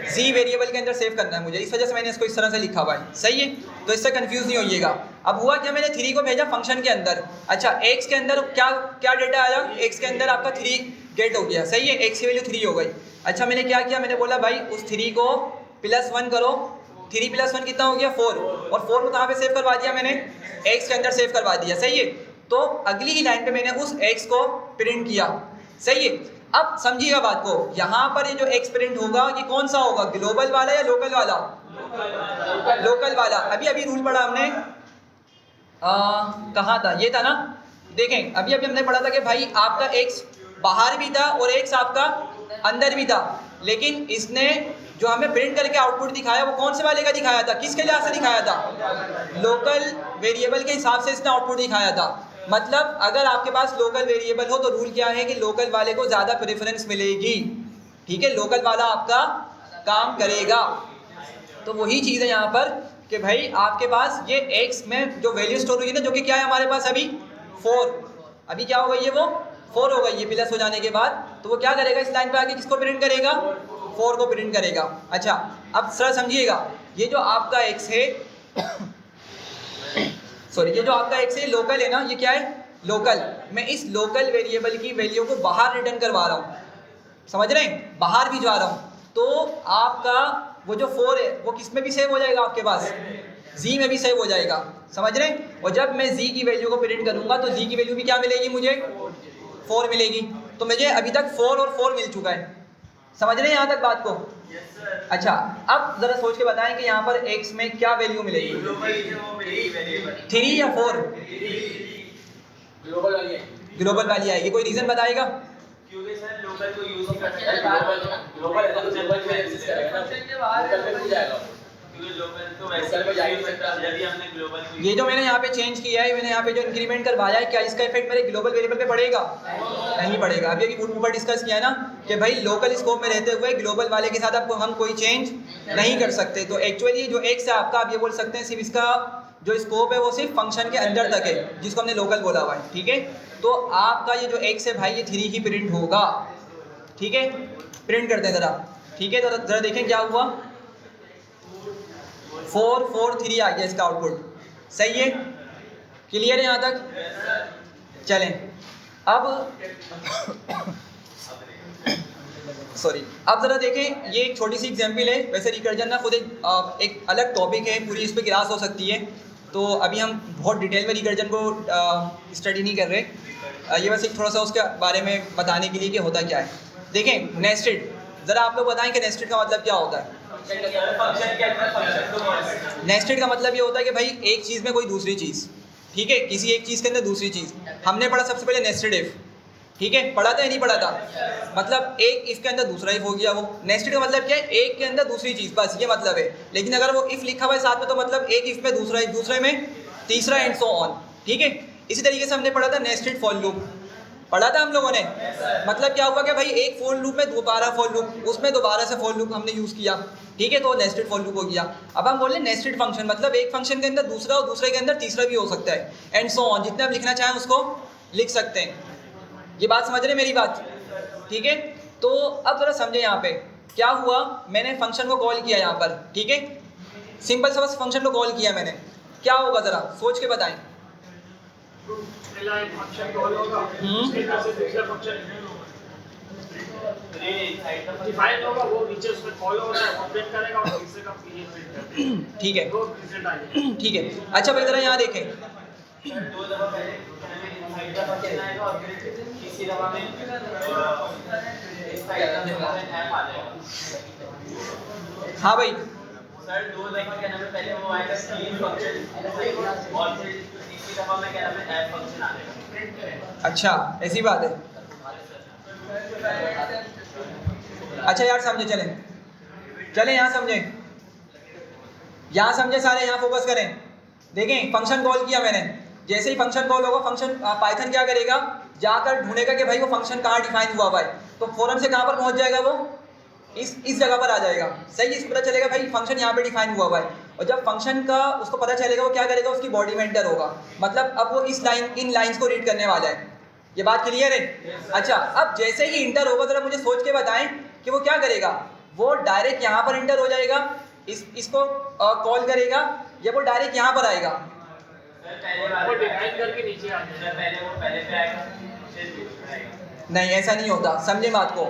z वेरिएबल के अंदर सेव करना है मुझे, इस वजह से मैंने इसको इस तरह से लिखा हुआ है। सही है, तो इससे कंफ्यूज नहीं होइएगा। अब हुआ क्या, मैंने 3 को भेजा फंक्शन के अंदर। अच्छा, x के अंदर क्या क्या डेटा आया? x के अंदर आपका 3 गेट हो गया। सही है, x की वैल्यू 3 हो गई। अच्छा, मैंने क्या किया, मैंने बोला भाई उस 3 को +1 करो। 3 + 1 कितना हो गया? 4, और 4 को कहाँ पे सेव करवा दिया मैंने? x के अंदर सेव करवा दिया। सही है, तो अगली ही लाइन पे मैंने उस x को प्रिंट किया। सही है, अब समझिएगा बात को, यहाँ पर ये जो x प्रिंट होगा ये कौन सा होगा? ग्लोबल वाला या लोकल वाला? लोकल वाला। अभी अभी रूल पढ़ा हमने, कहाँ था? ये था ना, देखें अभी अभी हमने पढ़ा था कि भाई आपका x बाहर भी था और x आपका अंदर भी था, लेकिन इसने जो हमें प्रिंट करके आउटपुट दिखाया वो कौन से वाले का दिखाया था? किसके लिहाज से दिखाया था? लोकल वेरिएबल के हिसाब से इसने आउटपुट दिखाया था। मतलब अगर आपके पास लोकल वेरिएबल हो तो रूल क्या है कि लोकल वाले को ज़्यादा प्रेफरेंस मिलेगी। ठीक है, लोकल वाला आपका काम करेगा। तो वही चीज़ है यहाँ पर कि भाई आपके पास ये x में जो वैल्यू स्टोर हुई है ना, जो कि क्या है हमारे पास अभी 4, अभी क्या हो गई है? वो 4 हो गई है प्लस हो जाने के बाद। तो वो क्या करेगा, इस लाइन पे आके किसको प्रिंट करेगा? 4 को प्रिंट करेगा। अच्छा, अब सर समझिएगा, ये जो आपका x है सॉरी, ये जो आपका x है लोकल है ना, ये क्या है? लोकल। मैं इस लोकल वेरिएबल की वैल्यू को बाहर रिटर्न करवा रहा हूँ, समझ रहे हैं? बाहर भी जा रहा हूँ, तो आपका वो जो 4 है वो किस में भी सेव हो जाएगा? आपके पास z में भी सेव हो जाएगा। समझ रहे हैं? और जब मैं z की वैल्यू को प्रिंट करूँगा तो z की वैल्यू भी क्या मिलेगी मुझे? 4 मिलेगी। तो मुझे अभी तक 4 और 4 मिल चुका है। समझ रहे हैं यहाँ तक बात को? अच्छा, अब जरा सोच के बताएं कि यहाँ पर x में क्या वैल्यू मिलेगी? 3 या 4? ग्लोबल वाली आएगी। कोई रीजन बताएगा? क्योंकि सर लोकल को यूज नहीं कर सकते, ग्लोबल क्योंकि लोकल तो वैसे भी यूज करता है। यदि हमने ग्लोबल को ये जो मैंने यहाँ पे चेंज किया है, मैंने यहाँ पे जो इंक्रीमेंट करवाया है, क्या इसका इफेक्ट मेरे ग्लोबल वेरिएबल पे पड़ेगा? नहीं पड़ेगा। अभी अभी ऊपर डिस्कस किया ना कि भाई लोकल स्कोप में रहते हुए ग्लोबल वाले के साथ आपको हम कोई चेंज नहीं कर सकते। तो एक्चुअली जो x है आपका, आप ये बोल सकते हैं सिर्फ इसका जो स्कोप है वो सिर्फ फंक्शन के अंदर तक है, जिसको हमने लोकल बोला हुआ है। ठीक है, तो आपका ये जो x है भाई ये 3 ही प्रिंट होगा। ठीक है, प्रिंट करते हैं ज़रा। ठीक है, तो ज़रा देखें क्या हुआ। 4 4 3 आ गया इसका आउटपुट। सही है, क्लियर है यहाँ तक? चलें अब सॉरी, अब ज़रा देखें, ये एक छोटी सी एग्जाम्पल है। वैसे रिकर्जन ना खुद एक अलग टॉपिक है, पूरी इस पर क्लास हो सकती है, तो अभी हम बहुत डिटेल में रिकर्जन को स्टडी नहीं कर रहे। ये बस एक थोड़ा सा उसके बारे में बताने के लिए कि होता क्या है। देखें नेस्टेड, ज़रा आप लोग बताएं कि नेस्टेड का मतलब क्या होता है? नेस्टेड का मतलब ये होता है कि भाई एक चीज़ में कोई दूसरी चीज़, ठीक है, किसी एक चीज़ के अंदर दूसरी चीज़। हमने पढ़ा सबसे पहले नेस्टेड इफ, ठीक है, पढ़ा था या नहीं पढ़ा था? मतलब एक इफ के अंदर दूसरा इफ हो गया। वो नेस्टेड का मतलब क्या है? एक के अंदर दूसरी चीज़, बस ये मतलब है। लेकिन अगर वो इफ लिखा हुआ है साथ में तो मतलब एक इफ में दूसरा इफ, दूसरे में तीसरा एंड सो ऑन। ठीक है, इसी तरीके से हमने पढ़ा था नेस्टेड फॉर लूप। पढ़ा था हम लोगों ने। मतलब क्या हुआ कि भाई एक फॉर लूप में दोबारा फॉर लूप, उसमें दोबारा से फॉर लूप हमने यूज़ किया, ठीक है, तो नेस्टेड फॉर लूप हो गया। अब हम बोले नेस्टेड फंक्शन, मतलब एक फंक्शन के अंदर दूसरा और दूसरे के अंदर तीसरा भी हो सकता है, एंड सो ऑन, जितने आप लिखना चाहें उसको लिख सकते हैं। ये बात समझ रहे मेरी बात, ठीक है। तो अब जरा समझे यहाँ पे क्या हुआ, मैंने फंक्शन को कॉल किया यहाँ पर, ठीक है, सिंपल सा बस फंक्शन को कॉल किया मैंने, क्या होगा ज़रा सोच के बताएं। पहला एक फंक्शन कॉल होगा, उसके बाद से दूसरा फंक्शन डिफाइन होगा, वो नीचे उसमें कॉल होगा, वो प्रिंट करेगा और तीसरे का पीरियड प्रिंट करेगा, ठीक है, दो रिजल्ट आएंगे, ठीक है। अच्छा भाई ज़रा यहाँ देखें, दो दफा पहले इनसाइड का फंक्शन आएगा और फिर तीसरी दफा में इनसाइड का फंक्शन ऐप आ जाएगा। हाँ भाई सर दो दफा क्या नाम है, पहले वो आएगा स्क्रीन फंक्शन और फिर तीसरी दफा में क्या नाम है ऐप फंक्शन आ जाएगा। अच्छा ऐसी बात है। अच्छा यार समझे, चलें यहाँ समझे, यहाँ समझे सारे, यहाँ फोकस करें। देखें फंक्शन कॉल किया मैंने, जैसे ही फंक्शन कॉल होगा फंक्शन पाइथन क्या करेगा, जाकर ढूंढेगा कि भाई वो फंक्शन कहाँ डिफाइन हुआ हुआ है, तो फौरन से कहाँ पर पहुँच जाएगा, वो इस जगह पर आ जाएगा, सही। इसको पता चलेगा भाई फंक्शन यहाँ पे डिफाइन हुआ हुआ है, और जब फंक्शन का उसको पता चलेगा वो क्या करेगा, उसकी बॉडी में एंटर होगा, मतलब अब वो इन लाइंस को रीड करने वाला है। ये बात क्लियर है। अच्छा अब जैसे ही इंटर होगा जरा मुझे सोच के बताएं कि वो क्या करेगा, वो डायरेक्ट यहाँ पर इंटर हो जाएगा, इसको कॉल करेगा, या वो डायरेक्ट यहाँ पर आएगा। वो डिफाइन करके नीचे आ जाएगा, पहले वो पहले पे आएगा फिर दूसरे पे आएगा। नहीं ऐसा नहीं होता, समझे बात को।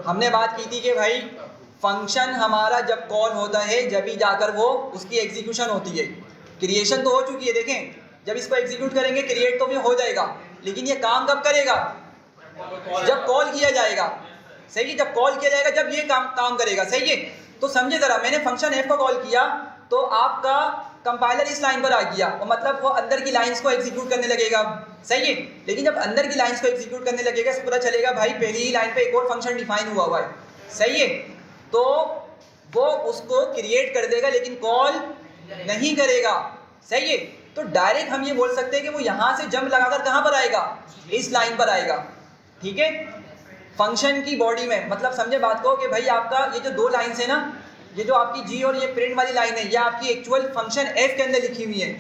हमने बात की थी कि भाई फंक्शन हमारा जब कॉल होता है जब ही जाकर वो उसकी एग्जीक्यूशन होती है। क्रिएशन तो हो चुकी है, देखें जब इसको एग्जीक्यूट करेंगे क्रिएट तो भी हो जाएगा, लेकिन ये काम कब करेगा, जब कॉल किया जाएगा, सही है, जब कॉल किया जाएगा जब ये काम करेगा, सही है। तो समझे ज़रा, मैंने फंक्शन एफ को कॉल किया तो आपका कंपाइलर इस लाइन पर आ गया, और मतलब वो अंदर की लाइंस को एग्जीक्यूट करने लगेगा, सही है। लेकिन जब अंदर की लाइंस को एग्जीक्यूट करने लगेगा इसको पता चलेगा भाई पहली ही लाइन पे एक और फंक्शन डिफाइन हुआ है, सही है, तो वो उसको क्रिएट कर देगा लेकिन कॉल नहीं करेगा, सही है। तो डायरेक्ट हम ये बोल सकते हैं कि वो यहाँ से जंप लगाकर कहाँ पर आएगा, इस लाइन पर आएगा, ठीक है, फंक्शन की बॉडी में। मतलब समझे बात को कि भाई आपका ये जो दो लाइन्स है ना, ये जो आपकी जी और ये प्रिंट वाली लाइन है, ये आपकी एक्चुअल फंक्शन एफ के अंदर लिखी हुई है,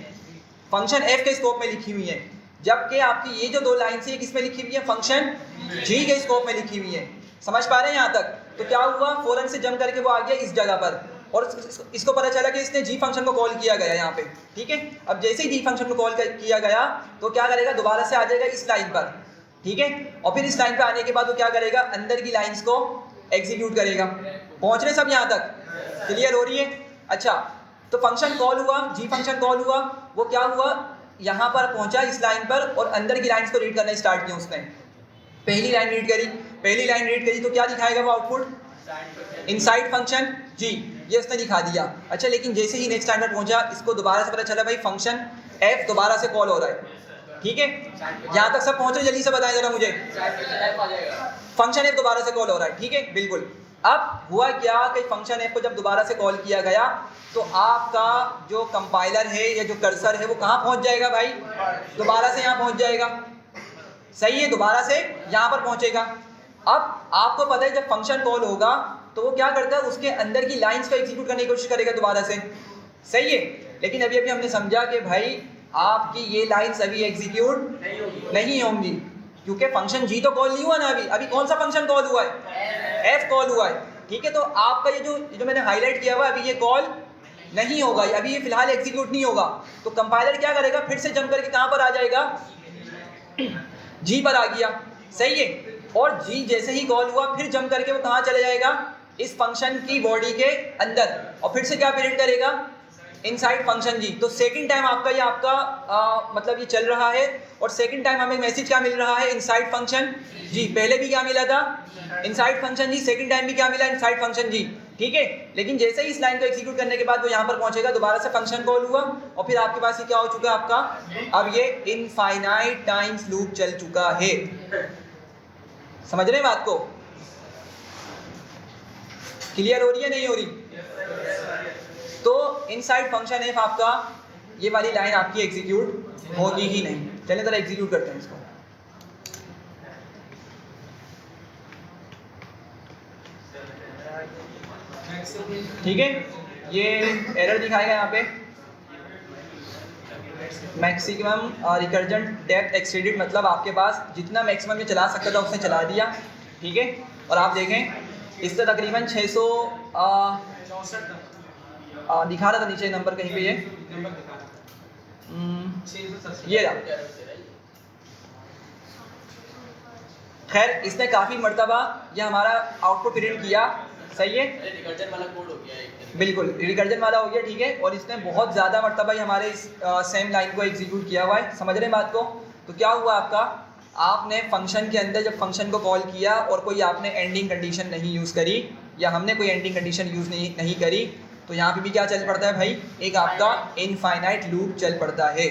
फंक्शन एफ के स्कोप में लिखी हुई है, जबकि आपकी ये जो दो लाइन्स है किस में लिखी हुई है, फंक्शन जी के स्कोप में लिखी हुई है। समझ पा रहे हैं यहाँ तक। तो क्या हुआ, फौरन से जंप करके वो आ गया इस जगह पर, और इसको पता चला कि इसने जी फंक्शन को कॉल किया गया यहाँ पे, ठीक है। अब जैसे ही जी फंक्शन को कॉल किया गया तो क्या करेगा, दोबारा से आ जाएगा इस लाइन पर, ठीक है, और फिर इस लाइन पर आने के बाद वो क्या करेगा, अंदर की लाइंस को एग्जीक्यूट करेगा। पहुँच रहे सब यहाँ तक, क्लियर हो रही है। अच्छा तो फंक्शन कॉल हुआ, जी फंक्शन कॉल हुआ, वो क्या हुआ, यहाँ पर पहुँचा इस लाइन पर और अंदर की लाइंस को रीड करना स्टार्ट किया उसने। पहली लाइन रीड करी तो क्या दिखाएगा वो आउटपुट, इनसाइड फंक्शन जी, ये उसने दिखा दिया। अच्छा लेकिन जैसे ही नेक्स्ट लाइन पर पहुंचा इसको दोबारा से पता चला भाई फंक्शन एफ दोबारा से कॉल हो रहा है, ठीक है। यहाँ तक सब पहुंचे, जल्दी से बताएं जरा मुझे, फंक्शन एफ दोबारा से कॉल हो रहा है, ठीक है, बिल्कुल। अब हुआ क्या कि फंक्शन एफ को जब दोबारा से कॉल किया गया तो आपका जो कंपाइलर है या जो कर्सर है वो कहाँ पहुंच जाएगा भाई, दोबारा से यहाँ पहुंच जाएगा, सही है, दोबारा से यहाँ पर पहुंचेगा। अब आपको पता है जब फंक्शन कॉल होगा तो वो क्या करता है, उसके अंदर की लाइंस को एग्जीक्यूट करने की कोशिश करेगा दोबारा से, सही है। लेकिन अभी हमने समझा कि भाई आपकी ये लाइंस अभी एग्जीक्यूट नहीं होंगी, क्योंकि फंक्शन जी तो कॉल नहीं हुआ ना, अभी कौन सा फंक्शन कॉल हुआ है, एफ कॉल हुआ है, ठीक है। तो आपका ये जो मैंने हाईलाइट किया हुआ है अभी ये कॉल नहीं होगा, अभी ये फिलहाल एग्जीक्यूट नहीं होगा। तो कंपाइलर क्या करेगा, फिर से जंप करके कहाँ पर आ जाएगा, जी पर आ गया, सही है। और जी जैसे ही कॉल हुआ फिर जंप करके वो कहाँ चले जाएगा, इस फंक्शन की बॉडी के अंदर, और फिर से क्या प्रिंट करेगा, इनसाइड फंक्शन जी। तो सेकंड टाइम आपका ये मतलब ये चल रहा है, और सेकंड टाइम हमें मैसेज क्या मिल रहा है, इनसाइड फंक्शन जी। पहले भी क्या मिला था, इनसाइड फंक्शन जी, सेकंड टाइम भी क्या मिला, इनसाइड फंक्शन जी, ठीक है। लेकिन जैसे ही इस लाइन को एग्जीक्यूट करने के बाद वो यहाँ पर पहुंचेगा, दोबारा से फंक्शन कॉल हुआ, और फिर आपके पास ये क्या हो चुका है आपका, अब ये इनफाइनाइट टाइम्स लूप चल चुका है। समझ रहे हैं बात को, क्लियर हो रही है नहीं हो रही। तो इनसाइड फंक्शन एफ आपका ये वाली लाइन आपकी एग्जीक्यूट होगी ही नहीं। चलिए जरा एग्जीक्यूट करते हैं इसको। ठीक है, ये एरर दिखाएगा यहाँ पे मैक्सिमम रिकर्जन डेप्थ एक्सीडेड, मतलब आपके पास जितना मैक्सिमम ये चला सकता था उसने चला दिया। ठीक है, और आप देखें इससे तकरीबन 600 दिखा रहा था नीचे नंबर कहीं पे, ये ये रहा। खैर इसने काफ़ी मर्तबा ये हमारा आउटपुट प्रिंट किया, सही है, रिकर्जन वाला कोड हो गया एक बिल्कुल रिकर्जन वाला हो गया। ठीक है, और इसने बहुत ज़्यादा मर्तबा ये हमारे इस सेम लाइन को एग्जीक्यूट किया हुआ है। समझ रहे हैं बात को? तो क्या हुआ आपका, आपने फंक्शन के अंदर जब फंक्शन को कॉल किया और कोई आपने एंडिंग कंडीशन नहीं यूज़ करी, या हमने कोई एंडिंग कंडीशन यूज़ नहीं करी, तो यहाँ पे भी क्या चल पड़ता है भाई, एक आपका इनफाइनाइट लूप चल पड़ता है।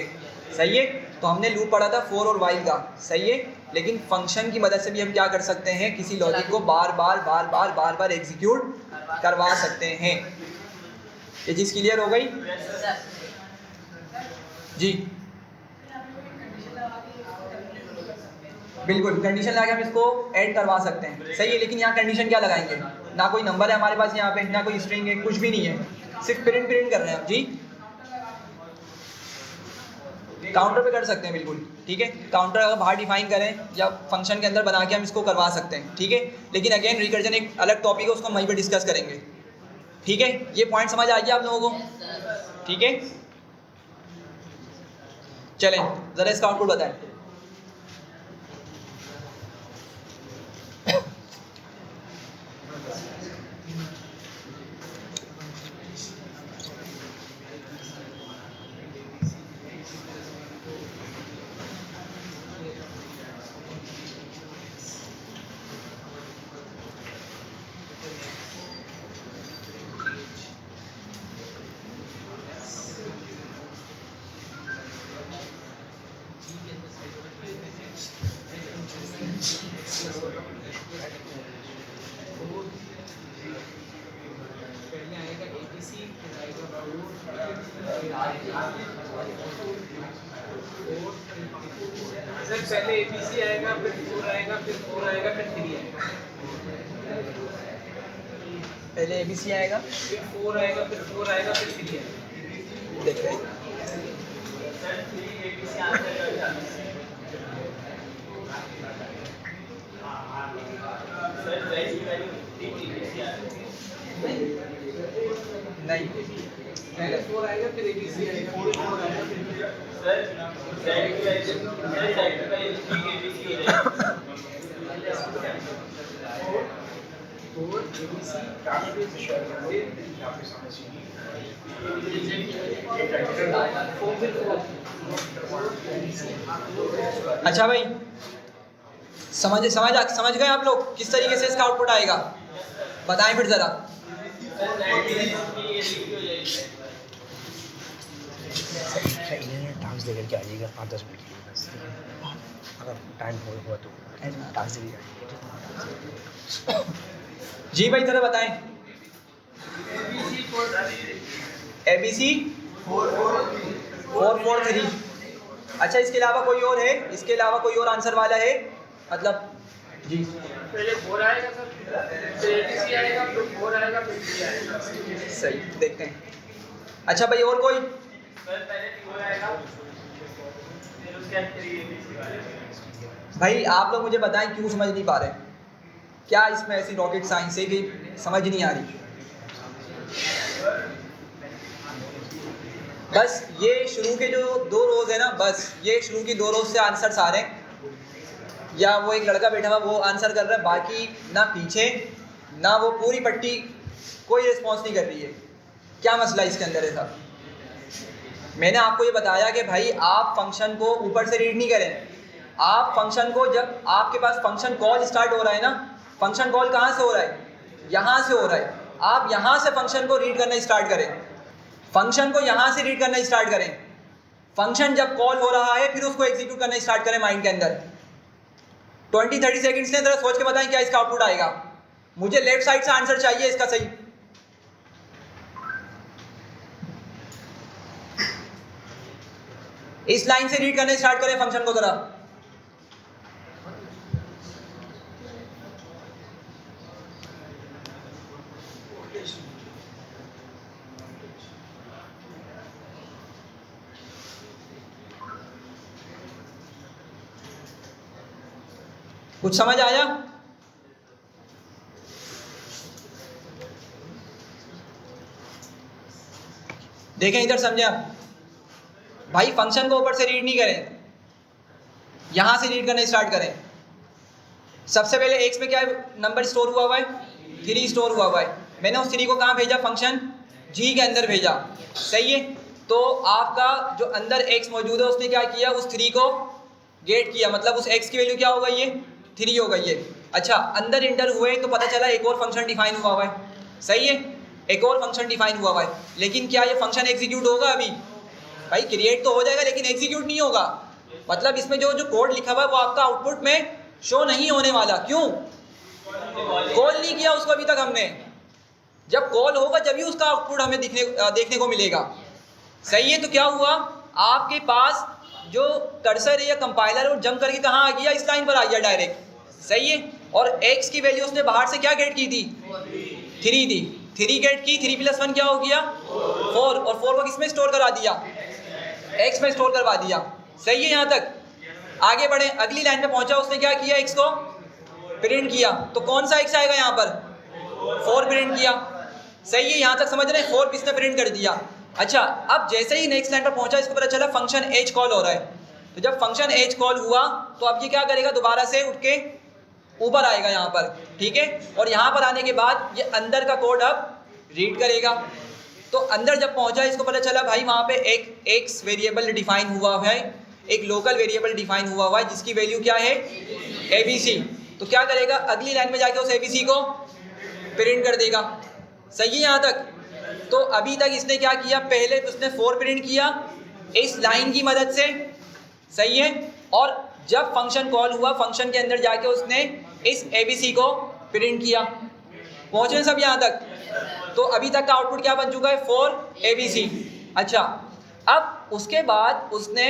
सही है, तो हमने लूप पढ़ा था फॉर और वाइल का, सही है, लेकिन फंक्शन की मदद से भी हम क्या कर सकते हैं, किसी लॉजिक को बार बार एग्जीक्यूट करवा सकते हैं। ये चीज़ क्लियर हो गई जी? बिल्कुल, कंडीशन लगा के हम इसको ऐड करवा सकते हैं, सही है, लेकिन यहाँ कंडीशन क्या लगाएंगे, ना कोई नंबर है हमारे पास यहाँ पे, ना कोई स्ट्रिंग है, कुछ भी नहीं है, सिर्फ प्रिंट कर रहे हैं हम जी। काउंटर पे कर सकते हैं बिल्कुल, ठीक है, काउंटर अगर बाहर डिफाइन करें या फंक्शन के अंदर बना के हम इसको करवा सकते हैं, ठीक है, लेकिन अगेन रिकर्जन एक अलग टॉपिक है, उसको हम वहीं पे डिस्कस करेंगे। ठीक है, ये पॉइंट समझ आ गया आप लोगों को? ठीक है, चलें ज़रा इसका आउटपुट बताएं। सर पहले ABC आएगा, फिर 4 आएगा, फिर 4 आएगा, फिर 3 आएगा। पहले ABC आएगा, फिर 4 आएगा, फिर 4 आएगा, फिर 3 आएगा। देखते हैं। सर 3 ABC आंसर कर जाते हैं। सर प्राइस की वैल्यू 3 ABC आ रही है। नहीं, पहले 4 आएगा, फिर ABC आएगा, फिर 4 आएगा, फिर सर Z की वैल्यू 3 ABC हो जाएगी। 4 ABC अच्छा भाई, समझ गए आप लोग किस तरीके से इसका आउटपुट आएगा? बताएं फिर ज़रा। टास्क लेकर के आइएगा 5-10 मिनट के लिए बस, अगर टाइम हुआ तो टास्क दे जी भाई ज़रा बताएं। ABC 443। अच्छा, इसके अलावा कोई और है? इसके अलावा कोई और आंसर वाला है? मतलब जी, पहले 4 आएगा सर, फिर ABC आएगा, फिर 4 आएगा, फिर 3 आएगा। सही, देखते हैं। अच्छा भाई, और कोई? सर पहले 4 आएगा, फिर उसके बाद 3 ABC आएगा। भाई आप लोग मुझे बताएं क्यों समझ नहीं पा रहे? क्या इसमें ऐसी रॉकेट साइंस है कि समझ नहीं आ रही? बस ये शुरू के जो 2 रोज़ है ना, बस ये शुरू की 2 रोज़ से आंसर्स आ रहे हैं, या वो एक लड़का बैठा हुआ वो आंसर कर रहा है, बाकी ना पीछे ना वो पूरी पट्टी कोई रिस्पॉन्स नहीं कर रही है। क्या मसला इसके अंदर है साहब? मैंने आपको ये बताया कि भाई आप फंक्शन को ऊपर से रीड नहीं करें, आप फंक्शन को, जब आपके पास फंक्शन कॉल स्टार्ट हो रहा है ना, फंक्शन कॉल कहाँ से हो रहा है? यहाँ से हो रहा है। आप यहाँ से फंक्शन को रीड करना स्टार्ट करें, फंक्शन को यहाँ से रीड करना स्टार्ट करें। फंक्शन जब कॉल हो रहा है फिर उसको एग्जीक्यूट करना स्टार्ट करें माइंड के अंदर। 20-30 सेकंड्स लें, जरा सोच के बताएं क्या इसका आउटपुट आएगा। मुझे लेफ्ट साइड से आंसर चाहिए इसका सही। इस लाइन से रीड करना स्टार्ट करें फंक्शन को जरा। कुछ समझ आया? देखें इधर समझे आप भाई, फंक्शन को ऊपर से रीड नहीं करें, यहां से रीड करना स्टार्ट करें। सबसे पहले एक्स में क्या नंबर स्टोर हुआ है? 3 स्टोर हुआ है। मैंने उस 3 को कहाँ भेजा? फंक्शन जी के अंदर भेजा, सही है। तो आपका जो अंदर एक्स मौजूद है उसने क्या किया? उस 3 को गेट किया, मतलब उस एक्स की वैल्यू क्या हो गई है? 3 हो गई है। अच्छा, अंदर इंटर हुए तो पता चला एक और फंक्शन डिफाइन हुआ है, सही है, एक और फंक्शन डिफाइन हुआ है। लेकिन क्या ये फंक्शन एग्जीक्यूट होगा? अभी भाई क्रिएट तो हो जाएगा लेकिन एग्जीक्यूट नहीं होगा। मतलब इसमें जो जो कोड लिखा हुआ है वो आपका आउटपुट में शो नहीं होने वाला। क्यों? कॉल नहीं किया उसको अभी तक हमने। जब कॉल होगा जब ही उसका आउटपुट हमें देखने को मिलेगा, सही है। तो क्या हुआ? आपके पास जो कर्सर है या कंपाइलर है वो जंप करके कहाँ आ गया? इस लाइन पर आ गया डायरेक्ट, सही है। और एक्स की वैल्यू उसने बाहर से क्या गेट की थी? 3 दी। 3 गेट की, 3 + 1 क्या हो गया? 4। और 4 को किसमें स्टोर करा दिया? एक्स में स्टोर करवा दिया, सही है। यहाँ तक आगे बढ़े, अगली लाइन पे पहुंचा, उसने क्या किया? एक्स को प्रिंट किया। तो कौन सा एक्स आएगा यहाँ पर? 4 प्रिंट किया, सही है। यहाँ तक समझ रहे हैं? 4 इसने प्रिंट कर दिया। अच्छा, अब जैसे ही नेक्स्ट लाइन पर पहुंचा इसको पता चला फंक्शन एच कॉल हो रहा है। तो जब फंक्शन एच कॉल हुआ तो अब ये क्या करेगा? दोबारा से उठ के ऊपर आएगा यहाँ पर, ठीक है। और यहाँ पर आने के बाद ये अंदर का कोड अब रीड करेगा। तो अंदर जब पहुंचा इसको पता चला भाई वहाँ पे एक एक्स वेरिएबल डिफाइन हुआ है, एक लोकल वेरिएबल डिफाइन हुआ है जिसकी वैल्यू क्या है? ABC। तो क्या करेगा? अगली लाइन में जाके उस ABC को प्रिंट कर देगा, सही है यहाँ तक। तो अभी तक इसने क्या किया? पहले उसने 4 प्रिंट किया इस लाइन की मदद से, सही है। और जब फंक्शन कॉल हुआ फंक्शन के अंदर जाके उसने इस ABC को प्रिंट किया। पहुँचे सब यहाँ तक? तो अभी तक का आउटपुट क्या बन चुका है? 4 ABC। अच्छा, अब उसके बाद उसने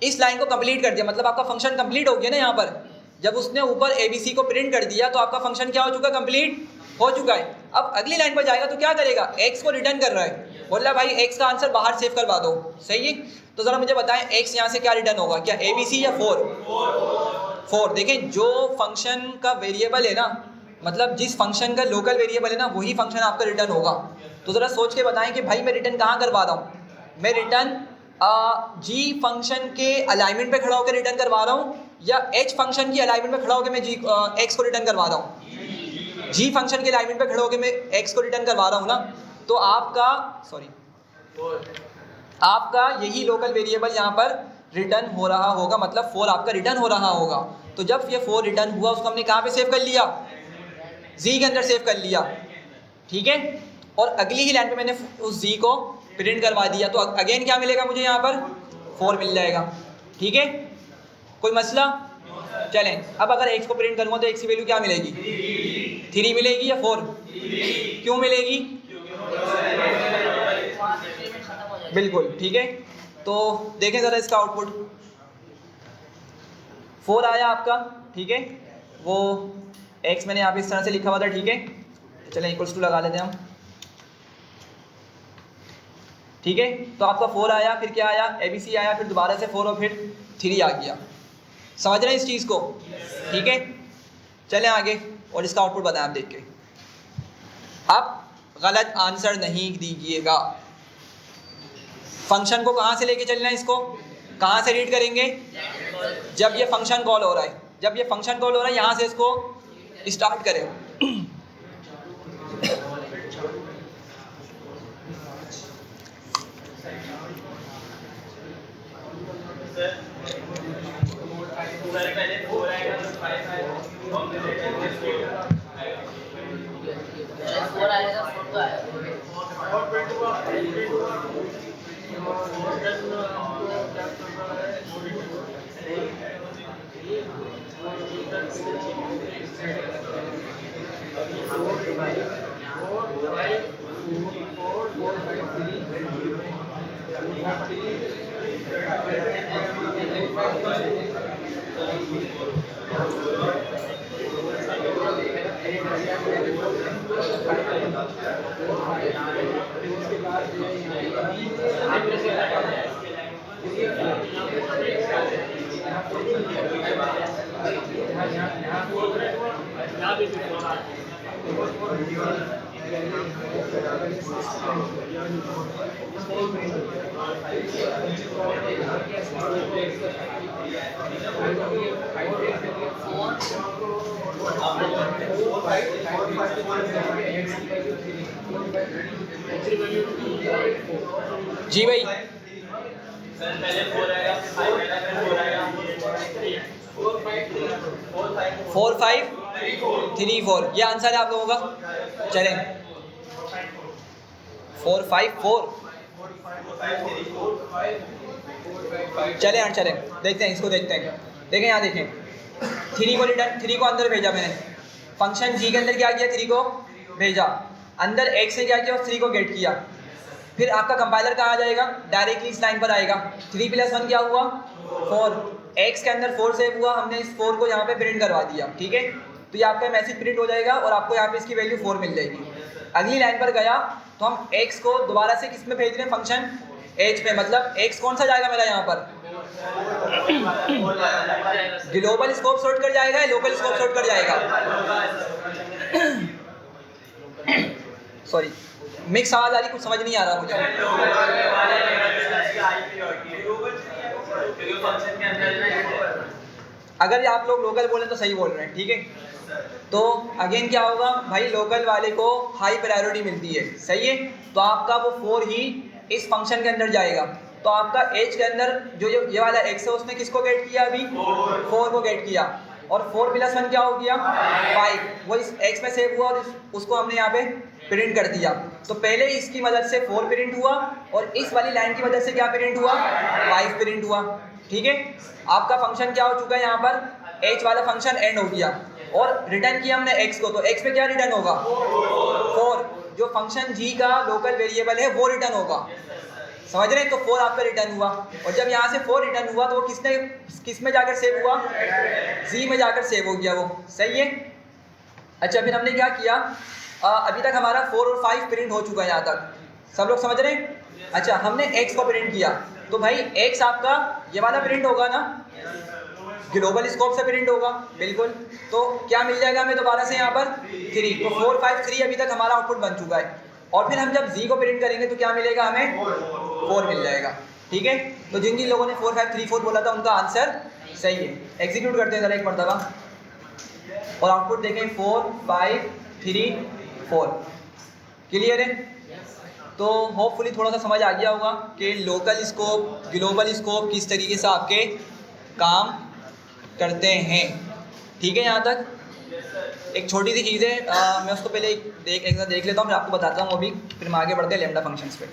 इस लाइन को कंप्लीट कर दिया, मतलब आपका फंक्शन कंप्लीट हो गया ना। यहाँ पर जब उसने ऊपर ABC को प्रिंट कर दिया तो आपका फंक्शन क्या हो चुका? कंप्लीट हो चुका है। अब अगली लाइन पर जाएगा तो क्या करेगा? एक्स को रिटर्न कर रहा है, बोल रहा है भाई एक्स का आंसर बाहर सेव करवा दो, सही है। तो ज़रा मुझे बताएं एक्स यहाँ से क्या रिटर्न होगा? क्या ABC या 4? देखें, जो फंक्शन का वेरिएबल है ना, मतलब जिस फंक्शन का लोकल वेरिएबल है ना, वही फंक्शन आपका रिटर्न होगा। तो ज़रा सोच के बताएं कि भाई मैं रिटर्न कहाँ करवा रहा हूँ? मैं रिटर्न जी फंक्शन के अलाइनमेंट पे खड़ा होकर रिटर्न करवा रहा हूँ या एच फंक्शन की अलाइनमेंट पे खड़ा होकर मैं एक्स को रिटर्न करवा रहा हूँ? जी फंक्शन के अलाइनमेंट पे खड़ा होकर मैं एक्स को रिटर्न करवा रहा हूँ ना। तो आपका यही लोकल वेरिएबल यहाँ पर रिटर्न हो रहा होगा, मतलब 4 आपका रिटर्न हो रहा होगा। तो जब ये 4 रिटर्न हुआ उसको हमने कहाँ पे सेव कर लिया? जी के अंदर सेव कर लिया, ठीक है। और अगली ही लाइन पे मैंने उस जी को प्रिंट करवा दिया। तो अगेन क्या मिलेगा मुझे? यहाँ पर 4 मिल जाएगा, ठीक है। कोई मसला? चलें, अब अगर एक्स को प्रिंट करूँगा तो एक्स की वैल्यू क्या मिलेगी? 3 मिलेगी या 4? क्यों मिलेगी? बिल्कुल, ठीक है। तो देखें ज़रा इसका आउटपुट 4 आया आपका, ठीक है। वो एक्स मैंने यहाँ पे इस तरह से लिखा हुआ था, ठीक है। चलें इक्वल्स टू लगा लेते हैं हम, ठीक है। तो आपका 4 आया, फिर क्या आया? ABC आया, फिर दोबारा से 4 और फिर 3 आ गया। समझ रहे हैं इस चीज़ को? ठीक है। चलें आगे और इसका आउटपुट बताएं आप देख के। अब गलत आंसर नहीं दीजिएगा। फंक्शन को कहाँ से लेके चलना है? इसको कहाँ से रीड करेंगे? जब ये फंक्शन कॉल हो रहा है, जब ये फंक्शन कॉल हो रहा है यहाँ से इसको स्टार्ट करें। पहले 4 आएगा तो 5 आएगा, 4 आएगा, 4 तो जी भाई सर पहले 4 आएगा, 5 आएगा, फिर 4 आएगा, 4 5 4 5 3 4, ये आंसर है आप लोगों का। चलें 4 5 4, चलें यार चलें, देखते हैं इसको, देखते हैं। देखें यहाँ देखें, 3 को रिटर्न, 3 को अंदर भेजा मैंने, फंक्शन जी के अंदर क्या किया, 3 को भेजा, अंदर x ने क्या किया, उस 3 को गेट किया। फिर आपका कंपाइलर कहाँ आ जाएगा, डायरेक्टली इस लाइन पर आएगा। 3 + 1 क्या हुआ, 4, x के अंदर 4 सेव हुआ, हमने इस 4 को यहाँ पे प्रिंट करवा दिया, ठीक है। तो ये आपका मैसेज प्रिंट हो जाएगा और आपको यहाँ पे इसकी वैल्यू 4 मिल जाएगी। अगली लाइन पर गया तो हम x को दोबारा से किस में भेज रहे हैं, फंक्शन h पे, मतलब x कौन सा जाएगा मेरा यहाँ पर, ग्लोबल स्कोप सॉर्ट कर जाएगा या लोकल स्कोप सॉर्ट कर जाएगा, सॉरी मिक्स आवाज आ रही, कुछ समझ नहीं आ रहा मुझे। अगर आप लोग लोकल बोले तो सही बोल रहे हैं, ठीक है। तो अगेन क्या होगा भाई, लोकल वाले को हाई प्रायोरिटी मिलती है, सही है। तो आपका वो 4 ही इस फंक्शन के अंदर जाएगा। तो आपका एज के अंदर जो ये वाला x है, उसने किसको गेट किया, अभी 4 को गेट किया, और 4 + 1 क्या हो गया, 5, वो इस x में सेव हुआ और उसको हमने यहाँ पे प्रिंट कर दिया। तो पहले इसकी मदद से 4 प्रिंट हुआ और इस वाली लाइन की मदद से क्या प्रिंट हुआ, 5 प्रिंट हुआ, ठीक है। आपका फंक्शन क्या हो चुका है, यहाँ पर h वाला फंक्शन एंड हो गया और रिटर्न किया हमने x को, तो x पे क्या रिटर्न होगा, 4, जो फंक्शन g का लोकल वेरिएबल है वो रिटर्न होगा, समझ रहे हैं। तो 4 आपका रिटर्न हुआ, और जब यहाँ से 4 रिटर्न हुआ तो वो किस में जाकर सेव हुआ, जी में जाकर सेव हो गया वो, सही है। अच्छा फिर हमने क्या किया, अभी तक हमारा 4 और 5 प्रिंट हो चुका है, यहाँ तक सब लोग समझ रहे हैं। अच्छा हमने x को प्रिंट किया, तो भाई x आपका ये वाला प्रिंट होगा ना, ग्लोबल स्कोप से प्रिंट होगा, बिल्कुल। तो क्या मिल जाएगा हमें दोबारा से यहाँ पर 3, तो 4 5 3 अभी तक हमारा आउटपुट बन चुका है। और फिर हम जब z को प्रिंट करेंगे तो क्या मिलेगा हमें, 4 मिल जाएगा, ठीक है। तो जिन जिन लोगों ने 4 5 3 4 बोला था उनका आंसर सही है। एग्जीक्यूट करते हैं ज़रा एक मरतबा और आउटपुट देखें, 4 5 3 4, क्लियर है। तो होपफुली थोड़ा सा समझ आ गया होगा कि लोकल स्कोप, ग्लोबल स्कोप किस तरीके से आपके काम करते हैं, ठीक है। यहाँ तक एक छोटी सी चीज़ है, मैं उसको पहले एक देख लेता हूँ, फिर आपको बताता हूँ वो भी, फिर हम आगे बढ़ते हैं लैम्डा फंक्शंस पे।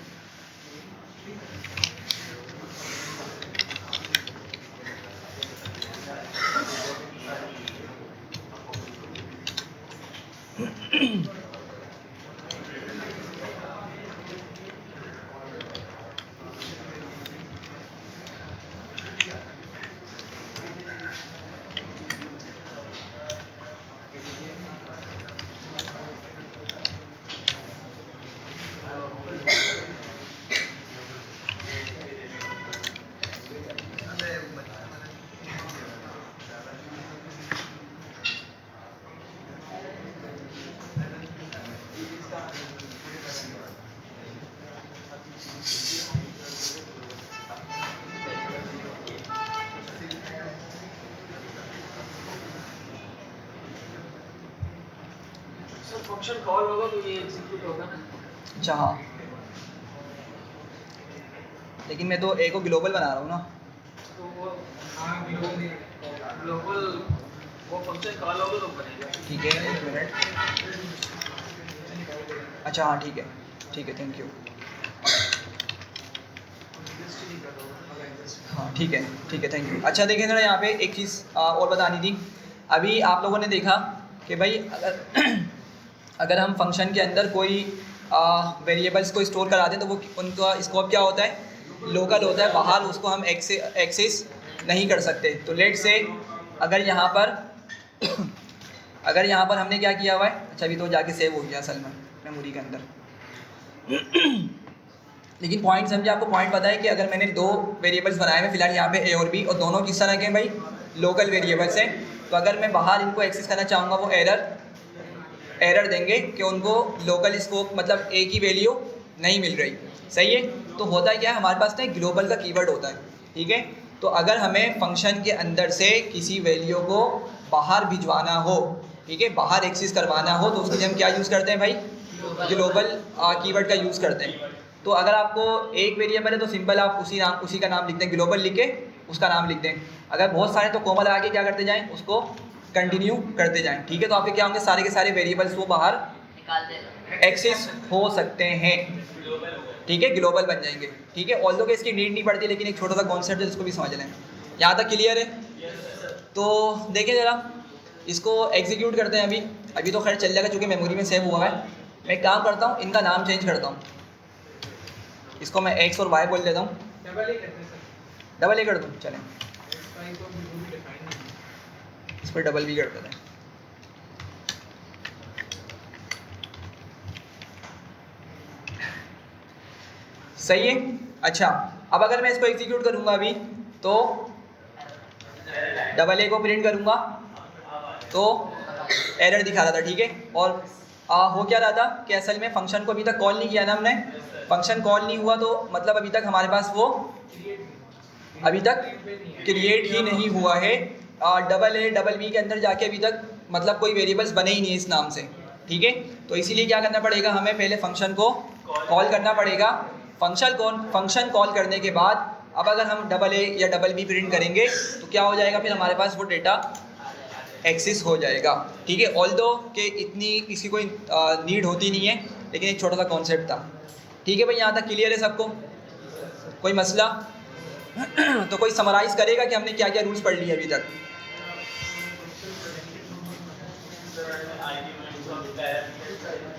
फंक्शन कॉल होगा तो ये एग्जीक्यूट होगा ना। अच्छा हाँ, लेकिन मैं तो ए को ग्लोबल बना रहा हूँ ना, तो वो ग्लोबल वो फंक्शन कॉल होगा तो बनेगा, ठीक है। एक मिनट, अच्छा हाँ ठीक है, ठीक है, थैंक यू। हाँ ठीक है, ठीक है, थैंक यू। अच्छा देखिए ज़रा यहाँ पे एक चीज़ और बतानी थी। अभी आप लोगों ने देखा कि भाई अगर हम फंक्शन के अंदर कोई वेरिएबल्स को स्टोर करा दें तो वो उनका स्कोप क्या होता है, लोकल होता है, बाहर उसको हम एक्सेस नहीं कर सकते। तो लेट से अगर यहाँ पर हमने क्या किया हुआ है, अच्छा अभी तो जाके सेव हो गया असल में मेमोरी के अंदर, लेकिन पॉइंट समझे, आपको पॉइंट पता है कि अगर मैंने 2 वेरिएबल्स बनाए हैं फिलहाल यहाँ पे ए और बी, और दोनों किस तरह के हैं भाई, लोकल वेरिएबल्स हैं। तो अगर मैं बाहर इनको एक्सेस करना चाहूँगा वो एरर एरर देंगे कि उनको लोकल स्कोप मतलब ए की वैल्यू नहीं मिल रही। सही है। तो होता क्या है, हमारे पास ना ग्लोबल का कीवर्ड होता है, ठीक है। तो अगर हमें फंक्शन के अंदर से किसी वैल्यू को बाहर भिजवाना हो, ठीक है, बाहर एक्सेस करवाना हो, तो उसके लिए हम क्या यूज़ करते हैं भाई, ग्लोबल कीवर्ड का यूज़ करते हैं। तो अगर आपको एक वेरिएबल है तो सिंपल आप उसी का नाम लिखते हैं, ग्लोबल लिख के उसका नाम लिख दें। अगर बहुत सारे तो कोमल आगे क्या करते जाएं, उसको कंटिन्यू करते जाएं, ठीक है। तो आपके क्या होंगे, सारे के सारे वेरिएबल्स वो बाहर एक्सेस हो सकते हैं, ठीक है, ग्लोबल बन जाएंगे, ठीक है। ऑल्दो के इसकी नीड नहीं पड़ती, लेकिन एक छोटा सा कॉन्सेप्ट है जिसको भी समझ लें। यहाँ तक क्लियर है? तो देखें ज़रा, इसको एग्जीक्यूट करते हैं। अभी तो खैर चल जाएगा क्योंकि मेमोरी में सेव हुआ है। मैं एक काम करता हूँ, इनका नाम चेंज करता हूँ, इसको मैं एक्स और वाई बोल देता हूँ। डबल ए करते हैं सर, डबल ए कर दूँ, चलें इसका ही तो बिल्कुल भी डिफाइन नहीं। इस पर डबल भी कर देते हैं। सही है। अच्छा, अब अगर मैं इसको एग्जीक्यूट करूंगा अभी, तो डबल ए को प्रिंट करूंगा तो एरर दिखा रहा था, ठीक है। और हो क्या रहा था कि असल में फंक्शन को अभी तक कॉल नहीं किया ना हमने, फंक्शन कॉल नहीं हुआ, तो मतलब अभी तक हमारे पास वो अभी तक क्रिएट ही नहीं हुआ है। डबल ए डबल बी के अंदर जाके अभी तक मतलब कोई वेरिएबल्स बने ही नहीं है इस नाम से, ठीक है। तो इसीलिए क्या करना पड़ेगा, हमें पहले फंक्शन को कॉल करना पड़ेगा। फंक्शन कॉल करने के बाद अब अगर हम डबल ए या डबल बी प्रिंट करेंगे तो क्या हो जाएगा, फिर हमारे पास वो डेटा एक्सेस हो जाएगा, ठीक है। ऑल्दो कि इतनी इसकी कोई नीड होती नहीं है, लेकिन एक छोटा सा कॉन्सेप्ट था, ठीक है भाई। यहाँ तक क्लियर है सबको? कोई मसला? तो कोई समराइज़ करेगा कि हमने क्या क्या रूल्स पढ़ लिए अभी तक?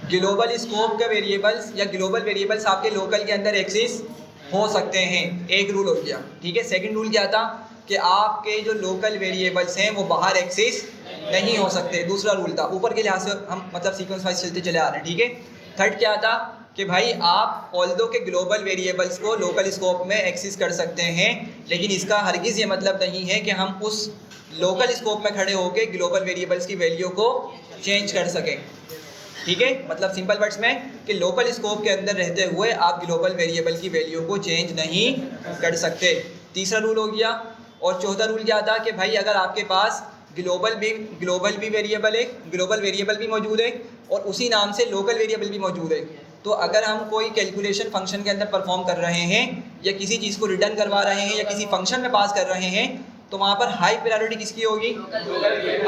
ग्लोबल स्कोप के वेरिएबल्स या ग्लोबल वेरिएबल्स आपके लोकल के अंदर एक्सेस हो सकते हैं, एक रूल हो गया, ठीक है। सेकंड रूल क्या था कि आपके जो लोकल वेरिएबल्स हैं वो बाहर एक्सेस नहीं हो सकते, दूसरा रूल था। ऊपर के लिहाज से हम मतलब सीक्वेंस वाइज चलते चले आ रहे हैं, ठीक है। थर्ड क्या था कि भाई आप ऑल्दो के ग्लोबल वेरिएबल्स को लोकल स्कोप में एक्सेस कर सकते हैं, लेकिन इसका हरगिज़ ये मतलब नहीं है कि हम उस लोकल स्कोप में खड़े होकर ग्लोबल वेरिएबल्स की वैल्यू को चेंज कर सकें, ठीक है। मतलब सिंपल वर्ड्स में कि लोकल स्कोप के अंदर रहते हुए आप ग्लोबल वेरिएबल की वैल्यू को चेंज नहीं कर सकते, तीसरा रूल हो गया। और चौथा रूल क्या था कि भाई अगर आपके पास ग्लोबल भी वेरिएबल है, ग्लोबल वेरिएबल भी मौजूद है और उसी नाम से लोकल वेरिएबल भी मौजूद है, तो अगर हम कोई कैलकुलेशन फंक्शन के अंदर परफॉर्म कर रहे हैं या किसी चीज़ को रिटर्न करवा रहे हैं या किसी फंक्शन में पास कर रहे हैं, तो वहाँ पर हाई प्रायोरिटी किसकी होगी?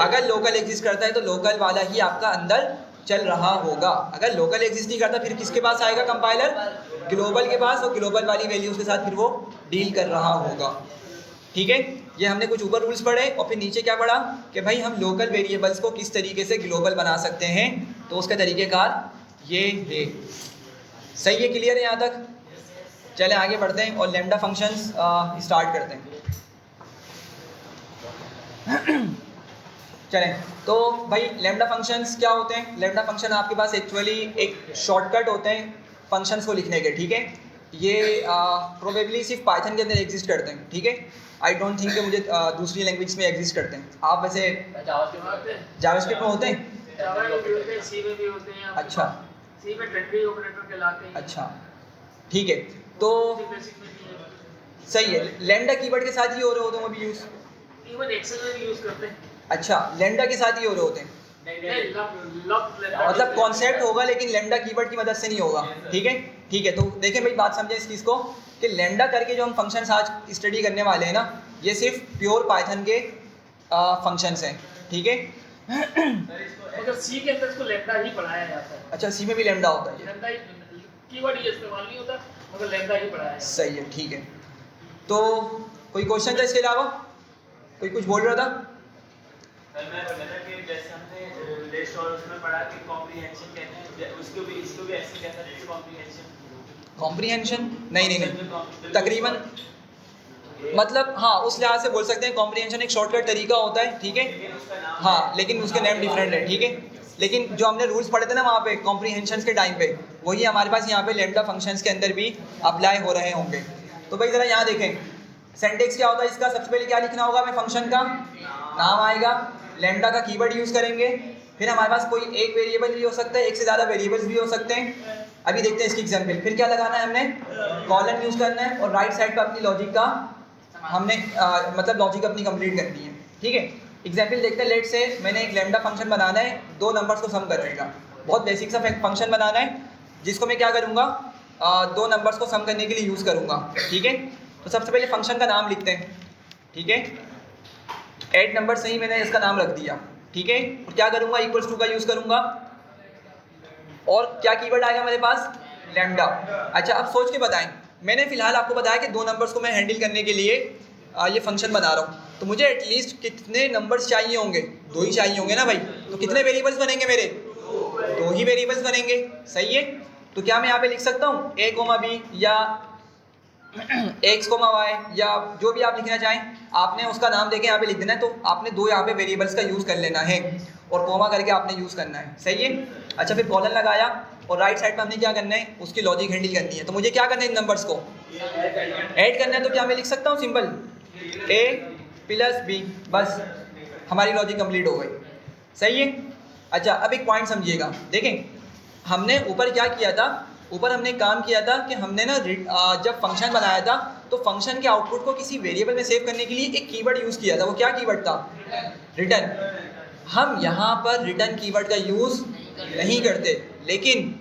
अगर लोकल एग्जिस्ट करता है तो लोकल वाला ही आपका अंदर चल रहा होगा। अगर लोकल एग्जिस्ट नहीं करता फिर किसके पास आएगा कंपाइलर? ग्लोबल के पास, और ग्लोबल वाली वैल्यूज़ के साथ फिर वो डील कर रहा होगा, ठीक है। ये हमने कुछ ऊपर रूल्स पढ़े और फिर नीचे क्या पढ़ा कि भाई हम लोकल वेरिएबल्स को किस तरीके से ग्लोबल बना सकते हैं, तो उसका तरीक़ेकार ये है। सही है? क्लियर है यहाँ तक? चले आगे बढ़ते हैं और लैम्डा फंक्शंस स्टार्ट करते हैं। चलें, तो भाई लैम्डा फंक्शंस क्या होते हैं? लैम्डा फंक्शन आपके पास एक्चुअली एक शॉर्टकट होते हैं फंक्शंस को लिखने के, ठीक है। ये प्रोबेबली सिर्फ पाइथन के अंदर एग्जिस्ट करते हैं, ठीक है। आई डोंट थिंक कि मुझे दूसरी लैंग्वेज में एग्जिस्ट करते हैं। आप वैसे जावास्क्रिप्ट में होते हैं? सी में भी होते हैं। अच्छा, सी में ट्रेनरी ऑपरेटर कहलाते हैं। अच्छा, ठीक है। तो सही है, लैम्डा कीवर्ड के साथ ही हो रहे होते हैं अभी यूज़, इवन एक्सेल में भी यूज करते हैं। अच्छा, लैम्डा के साथ ही हो रहे होते हैं, मतलब कॉन्सेप्ट होगा लेकिन लैम्डा कीवर्ड की मदद से नहीं होगा, ठीक है। ठीक है, तो देखें भाई, बात समझें इस चीज़ को कि लैम्डा करके जो हम फंक्शंस आज स्टडी करने वाले हैं ना, ये सिर्फ प्योर पाइथन के फंक्शंस हैं, ठीक है। मगर सी के अंदर इसको लैम्डा ही पढ़ाया जाता है। अच्छा, सी में भी लैम्डा होता है? लैम्डा ही कीवर्ड ये इस्तेमाल नहीं होता, मगर लैम्डा ही पढ़ाया जाता है। सही है, ठीक है। तो कोई क्वेश्चन था इसके अलावा? कोई कुछ बोल रहा था? कल मैं बोल रहा था कि जैसे हमने लिस्ट और उसमें पढ़ा कि कॉम्प्रिहेंशन कहते हैं, इसको भी ऐसे कह सकते हैं कॉम्प्रिहेंशन। कॉम्प्रिहेंशन? नहीं, तकरीबन मतलब हाँ, उस लिहाज से बोल सकते हैं कॉम्प्रिहेंशन एक शॉर्टकट तरीका होता है, ठीक है। हाँ, लेकिन उसके नेम डिफरेंट है, ठीक है। लेकिन जो हमने रूल्स पढ़े थे ना वहाँ पे कॉम्प्रिहेंशन के टाइम पे, वही हमारे पास यहाँ पे लैम्डा फंक्शंस के अंदर भी अप्लाई हो रहे होंगे। तो भाई ज़रा यहाँ देखें, सिंटैक्स क्या होता है इसका? सबसे पहले क्या लिखना होगा? हमें फंक्शन का नाम आएगा, लैम्डा का कीवर्ड यूज़ करेंगे, फिर हमारे पास कोई एक वेरिएबल भी हो सकता है, एक से ज़्यादा वेरिएबल्स भी हो सकते हैं। अभी देखते हैं इसकी एग्जाम्पल। फिर क्या लगाना है हमने, कॉलन यूज़ करना है और राइट साइड पर अपनी लॉजिक का हमने मतलब लॉजिक अपनी कंप्लीट करनी है, ठीक है। एग्जाम्पल देखते हैं। लेट से मैंने एक लैम्डा फंक्शन बनाना है, दो नंबर्स को सम करेगा। बहुत बेसिक सा फंक्शन बनाना है जिसको मैं क्या करूँगा, दो नंबर्स को सम करने के लिए यूज़ करूँगा, ठीक है। तो सबसे पहले फंक्शन का नाम लिखते हैं, ठीक है। ऐड नंबर से ही मैंने इसका नाम रख दिया, ठीक है। और क्या करूँगा, इक्वल्स टू का यूज़ करूँगा और क्या कीवर्ड आएगा मेरे पास, लैम्डा। अच्छा अब सोच के बताएं, मैंने फिलहाल आपको बताया कि दो नंबर्स को मैं हैंडल करने के लिए ये फंक्शन बना रहा हूँ। तो मुझे एटलीस्ट कितने नंबर्स चाहिए होंगे, दो ही चाहिए होंगे ना भाई। तो कितने वेरिएबल्स बनेंगे मेरे, दो ही वेरिएबल्स बनेंगे, सही है। तो क्या मैं यहाँ पे लिख सकता हूँ a, b या x, y या जो भी आप लिखना चाहें, आपने उसका नाम देके यहाँ पे लिख देना है। तो आपने दो यहाँ पे वेरिएबल्स का यूज़ कर लेना है और कोमा करके आपने यूज़ करना है, सही है। अच्छा फिर कॉलन लगाया और राइट साइड पे हमने क्या करना है, उसकी लॉजिक हैंडल करनी है। तो मुझे क्या करना है, इन नंबर्स को ऐड करना है। तो क्या मैं लिख सकता हूँ सिंपल a + b, बस हमारी लॉजिक कंप्लीट हो गई, सही है। अच्छा अब एक पॉइंट समझिएगा, देखें हमने ऊपर क्या किया था, ऊपर हमने काम किया था कि हमने ना जब फंक्शन बनाया था तो फंक्शन के आउटपुट को किसी वेरिएबल में सेव करने के लिए एक कीवर्ड यूज़ किया था। वो क्या कीवर्ड था, रिटर्न। हम यहाँ पर रिटर्न कीवर्ड का यूज़ नहीं करते, लेकिन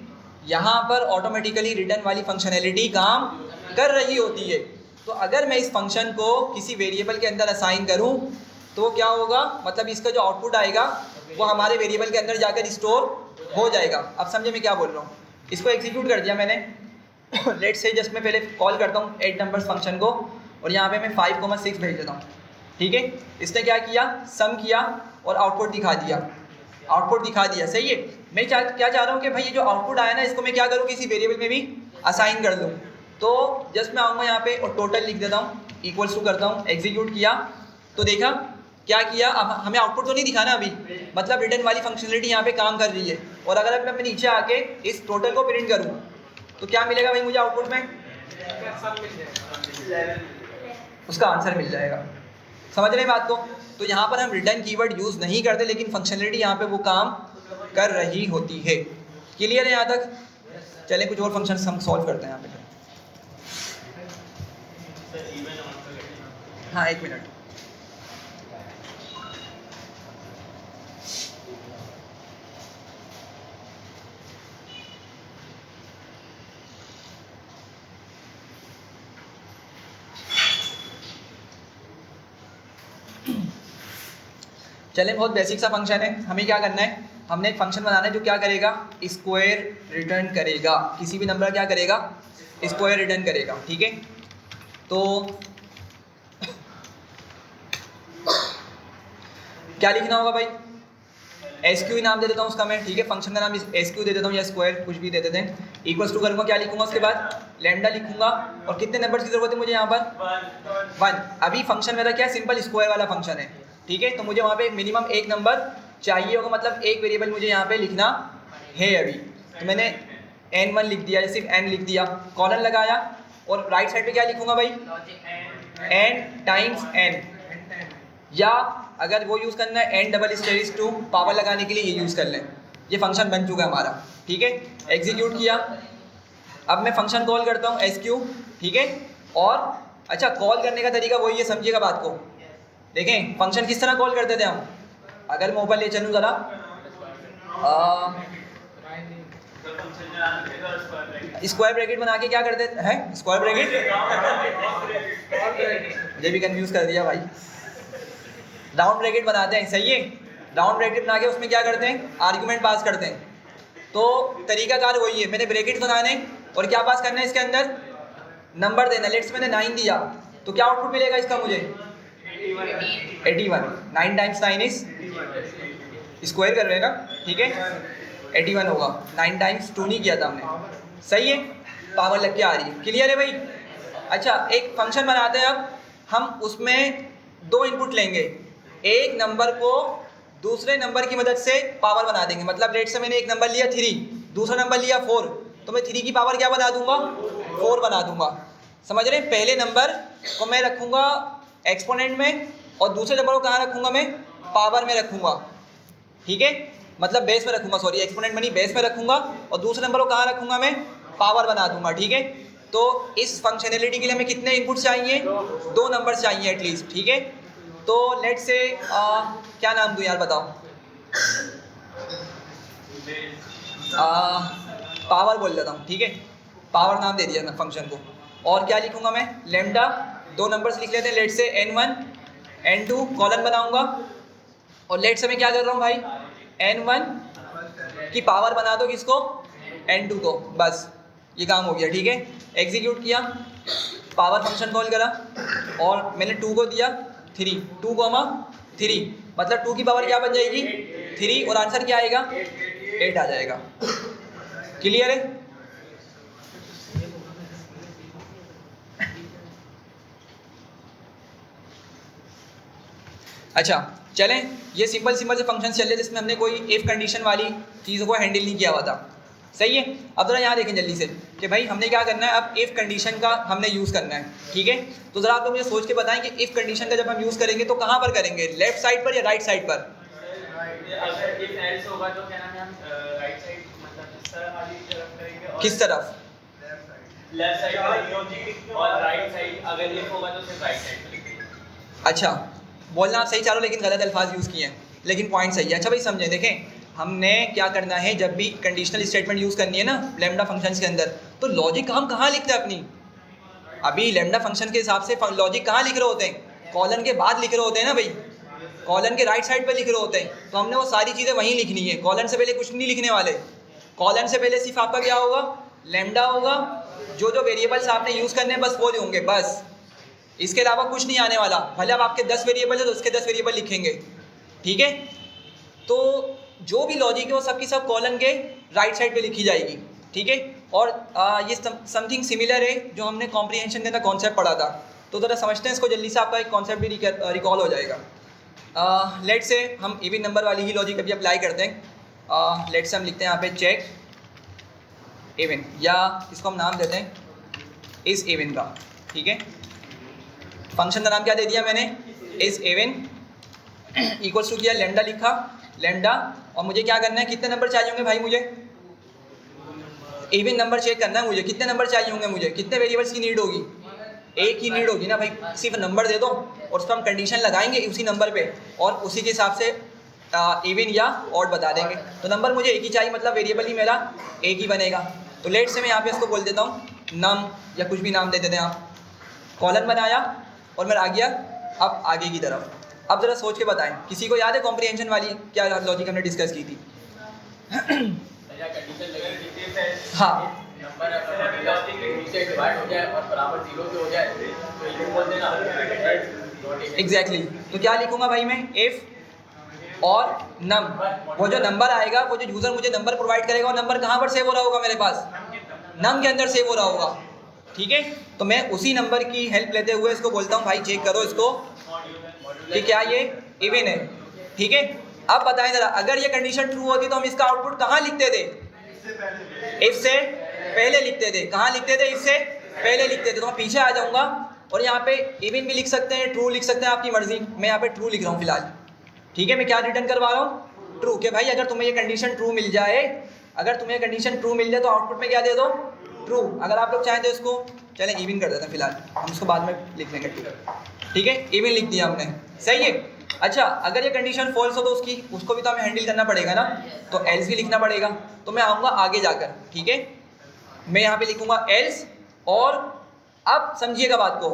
यहाँ पर ऑटोमेटिकली रिटर्न वाली फंक्शनैलिटी काम कर रही होती है। तो अगर मैं इस फंक्शन को किसी वेरिएबल के अंदर असाइन करूँ तो क्या होगा, मतलब इसका जो आउटपुट आएगा वो हमारे वेरिएबल के अंदर जाकर स्टोर हो जाएगा। अब समझे मैं क्या बोल रहा हूँ। इसको एग्जीक्यूट कर दिया मैंने। लेट से जस्ट मैं पहले कॉल करता हूँ 8 नंबर्स फंक्शन को और यहाँ पे मैं 5,6 भेज देता हूँ, ठीक है। इसने क्या किया, सम किया और आउटपुट दिखा दिया, सही है। मैं क्या चाह रहा हूँ कि भाई ये जो आउटपुट आया ना, इसको मैं क्या करूँ, किसी वेरिएबल में भी असाइन कर दूँ। तो जस्ट मैं आऊँगा यहाँ पे और टोटल लिख देता हूँ, इक्वल्स टू करता हूँ, एग्जीक्यूट किया तो देखा क्या किया। अब हमें आउटपुट तो नहीं दिखाना अभी, मतलब रिटर्न वाली फंक्शनलिटी यहाँ पे काम कर रही है। और अगर अब मैं नीचे आके इस टोटल को प्रिंट करूँ तो क्या मिलेगा भाई मुझे आउटपुट में, उसका आंसर मिल जाएगा। समझ रहे हैं बात को। तो यहाँ पर हम रिटर्न कीवर्ड यूज़ नहीं करते, लेकिन फंक्शनलिटी यहाँ पे वो काम कर रही होती है। क्लियर है यहाँ तक। चलें कुछ और फंक्शन हम सॉल्व करते हैं यहाँ पे। हाँ 1 मिनट। चलें बहुत बेसिक सा फंक्शन है। हमें क्या करना है, हमने एक फंक्शन बनाना है जो क्या करेगा, स्क्वायर रिटर्न करेगा। किसी भी नंबर क्या करेगा, स्क्वायर रिटर्न करेगा, ठीक है। तो क्या लिखना होगा भाई, SQ नाम दे देता हूँ उसका मैं, ठीक है। फंक्शन का नाम SQ दे देता हूँ या स्क्वायर कुछ भी दे देते हैं। इक्वल्स टू करूँगा, क्या लिखूंगा उसके बाद, लैम्डा लिखूंगा। और कितने नंबर्स की जरूरत है मुझे यहाँ पर, 1। अभी फंक्शन मेरा क्या सिंपल स्क्वायर वाला फंक्शन है, ठीक है। तो मुझे वहाँ पे मिनिमम एक नंबर चाहिए होगा, मतलब एक वेरिएबल मुझे यहाँ पे लिखना है अभी। तो मैंने n1 लिख दिया, सिर्फ n लिख दिया, कॉलन लगाया और राइट साइड पे क्या लिखूंगा भाई, n टाइम्स n, या अगर वो यूज़ करना है n डबल स्टेरिस टू पावर लगाने के लिए ये यूज़ कर लें। ये फंक्शन बन चुका है हमारा, ठीक है। एग्जीक्यूट किया। अब मैं फंक्शन कॉल करता हूँ SQ, ठीक है। और अच्छा कॉल करने का तरीका वही है, समझिएगा बात को। देखें फंक्शन किस तरह कॉल करते थे हम, अगर मैं ऊपर ले चलूँ ज़रा, स्क्वायर ब्रैकेट बना के क्या करते हैं, स्क्वायर ब्रैकेट, मुझे भी कंफ्यूज कर दिया भाई। राउंड ब्रैकेट बनाते हैं, सही है। राउंड ब्रैकेट बना के उसमें क्या करते हैं, आर्गुमेंट पास करते हैं। तो तरीकाकार वही है, मैंने ब्रैकेट बनाने और क्या पास करना है इसके अंदर, नंबर देना। लेट्स मैंने 9 दिया तो क्या आउटपुट मिलेगा इसका मुझे, 81। 9 टाइम्स 9 इज, स्क्वायर कर रहे हैं ना, ठीक है, 81 होगा। 9 टाइम्स 2 नहीं किया था हमने, सही है, पावर लग के आ रही है। क्लियर है भाई। अच्छा एक फंक्शन बनाते हैं, अब हम उसमें 2 इनपुट लेंगे, एक नंबर को दूसरे नंबर की मदद से पावर बना देंगे। मतलब लेट से मैंने एक नंबर लिया 3, दूसरा नंबर लिया 4, तो मैं 3 की पावर क्या बना दूंगा, 4 बना दूंगा। समझ रहे हैं। पहले नंबर को मैं रखूंगा एक्सपोनेंट में और दूसरे नंबर को कहाँ रखूंगा मैं, पावर में रखूंगा, ठीक है। मतलब बेस में रखूंगा, सॉरी एक्सपोनेंट में नहीं, बेस में रखूंगा और दूसरे नंबर को कहाँ रखूंगा मैं, पावर बना दूंगा, ठीक है। तो इस फंक्शनैलिटी के लिए हमें कितने इनपुट चाहिए, 2 नंबर चाहिए एटलीस्ट, ठीक है। तो लेट से क्या नाम दूँ यार बताओ, पावर बोल देता हूँ, ठीक है, पावर नाम दे दिया मैं फंक्शन को। और क्या लिखूंगा मैं, लेमडा, 2 नंबर्स लिख लेते हैं, लेट से n1 n2 कॉलन बनाऊंगा। और लेट से मैं क्या कर रहा हूँ भाई, n1 की पावर बना दो किसको, n2 को, बस ये काम हो गया, ठीक है। एग्जीक्यूट किया, पावर फंक्शन कॉल करा और मैंने 2 को दिया 3, 2, 3, मतलब 2 की पावर क्या बन जाएगी 3 और आंसर क्या आएगा 8 आ जाएगा। क्लियर है? अच्छा चलें, ये सिंपल से फंक्शन चल रहे जिसमें हमने कोई इफ कंडीशन वाली चीज़ों को हैंडल नहीं किया हुआ था, सही है। अब ज़रा यहाँ देखें जल्दी से कि भाई हमने क्या करना है, अब इफ़ कंडीशन का हमने यूज़ करना है, ठीक है। तो ज़रा आप लोग मुझे सोच के बताएं कि इफ़ कंडीशन का जब हम यूज़ करेंगे तो कहाँ पर करेंगे, लेफ्ट साइड पर या राइट साइड पर? अगर इफ एल्स होगा तो क्या नाम है, हम राइट साइड मतलब इस तरह वाली तरफ करेंगे, और किस तरफ, लेफ्ट साइड करेंगे, और राइट साइड अगर इफ होगा तो सिर्फ राइट साइड करेंगे। अच्छा बोलना आप सही चाह रहे हो लेकिन गलत अल्फाज यूज़ किए हैं, लेकिन पॉइंट सही है। अच्छा भाई समझें, देखें हमने क्या करना है, जब भी कंडीशनल स्टेटमेंट यूज़ करनी है ना लैम्डा फंक्शंस के अंदर, तो लॉजिक हम कहाँ लिखते हैं अपनी, अभी लैम्डा फंक्शन के हिसाब से लॉजिक कहाँ लिख रहे होते हैं, कॉलन के बाद लिख रहे होते हैं ना भाई, कॉलन के राइट साइड पर लिख रहे होते हैं। तो हमने वो सारी चीज़ें वहीं लिखनी है, कॉलन से पहले कुछ नहीं लिखने वाले। कॉलन से पहले सिर्फ आपका क्या होगा, लैम्डा होगा, जो जो वेरिएबल्स आपने यूज़ करने हैं बस वो होंगे, बस इसके अलावा कुछ नहीं आने वाला। भले अब आपके 10 वेरिएबल है तो उसके 10 वेरिएबल लिखेंगे, ठीक है। तो जो भी लॉजिक है वो सब की सब कॉलन के राइट साइड पे लिखी जाएगी, ठीक है। और ये समथिंग सिमिलर है जो हमने कॉम्प्रिहेंशन के अंदर कॉन्सेप्ट पढ़ा था, तो ज़रा समझते हैं इसको जल्दी से, आपका एक कॉन्सेप्ट भी रिकॉल हो जाएगा। लेट से हम इवन नंबर वाली ही लॉजिक अभी अप्लाई करते हैं। लेट से हम लिखते हैं यहाँ पे चेक इवन, या इसको हम नाम देते हैं इस इवन का, ठीक है। फंक्शन का नाम क्या दे दिया मैंने, इस इवन, इक्वल्स टू किया, लैम्डा लिखा, लैम्डा, और मुझे क्या करना है, कितने नंबर चाहिए होंगे भाई, मुझे इवन नंबर चेक करना है, मुझे कितने नंबर चाहिए होंगे, मुझे कितने वेरिएबल्स की नीड होगी, एक ही नीड होगी ना भाई, सिर्फ नंबर दे दो और उस पर हम कंडीशन लगाएंगे उसी नंबर पे और उसी के हिसाब से इवन या ऑड बता देंगे। तो नंबर मुझे एक ही चाहिए, मतलब वेरिएबल ही मेरा एक ही बनेगा। तो लेट से मैं यहाँ पे इसको बोल देता हूँ नम, या कुछ भी नाम दे देते हैं आप। कॉलन बनाया और मैं आ गया अब आगे की तरफ। अब ज़रा सोच के बताएं, किसी को याद है कॉम्प्रिहेंशन वाली क्या लॉजिक हमने डिस्कस की थी? हाँ नंबर अगर लॉजिक के नीचे डिवाइड हो जाए और बराबर 0 के हो जाए तो ये बोल देना एग्जैक्टली। तो क्या लिखूंगा भाई मैं, इफ और नम, वो जो नंबर आएगा, वो जो यूज़र मुझे नंबर प्रोवाइड करेगा, वो नंबर कहाँ पर सेव हो रहा होगा मेरे पास, नम के अंदर सेव हो रहा होगा, ठीक है। तो मैं उसी नंबर की हेल्प लेते हुए इसको बोलता हूँ भाई चेक करो इसको कि क्या ये इवन है, ठीक है। अब बताएं ज़रा, अगर ये कंडीशन ट्रू होती तो हम इसका आउटपुट कहाँ लिखते थे, इफ से पहले लिखते थे। कहाँ लिखते थे, इफ से पहले लिखते थे। तो मैं पीछे आ जाऊँगा और यहाँ पे इवन भी लिख सकते हैं, ट्रू लिख सकते हैं, आपकी मर्जी। मैं यहाँ पे ट्रू लिख रहा हूँ फिलहाल, ठीक है। मैं क्या रिटर्न करवा रहा हूँ, ट्रू, कि भाई अगर तुम्हें ये कंडीशन ट्रू मिल जाए, अगर तुम्हें कंडीशन ट्रू मिल जाए तो आउटपुट में क्या दे दो, ट्रू। अगर आप लोग चाहें तो इसको चलें इवन कर देते हैं फिलहाल, हम इसको बाद में लिख लेंगे, ठीक है। इवन लिख दिया हमने, सही है। अच्छा, अगर ये कंडीशन फॉल्स हो तो उसको भी तो हमें हैंडल करना पड़ेगा ना, तो एल्स भी लिखना पड़ेगा। तो मैं आऊँगा आगे जाकर, ठीक है। मैं यहाँ पे लिखूँगा एल्स, और अब समझिएगा बात को,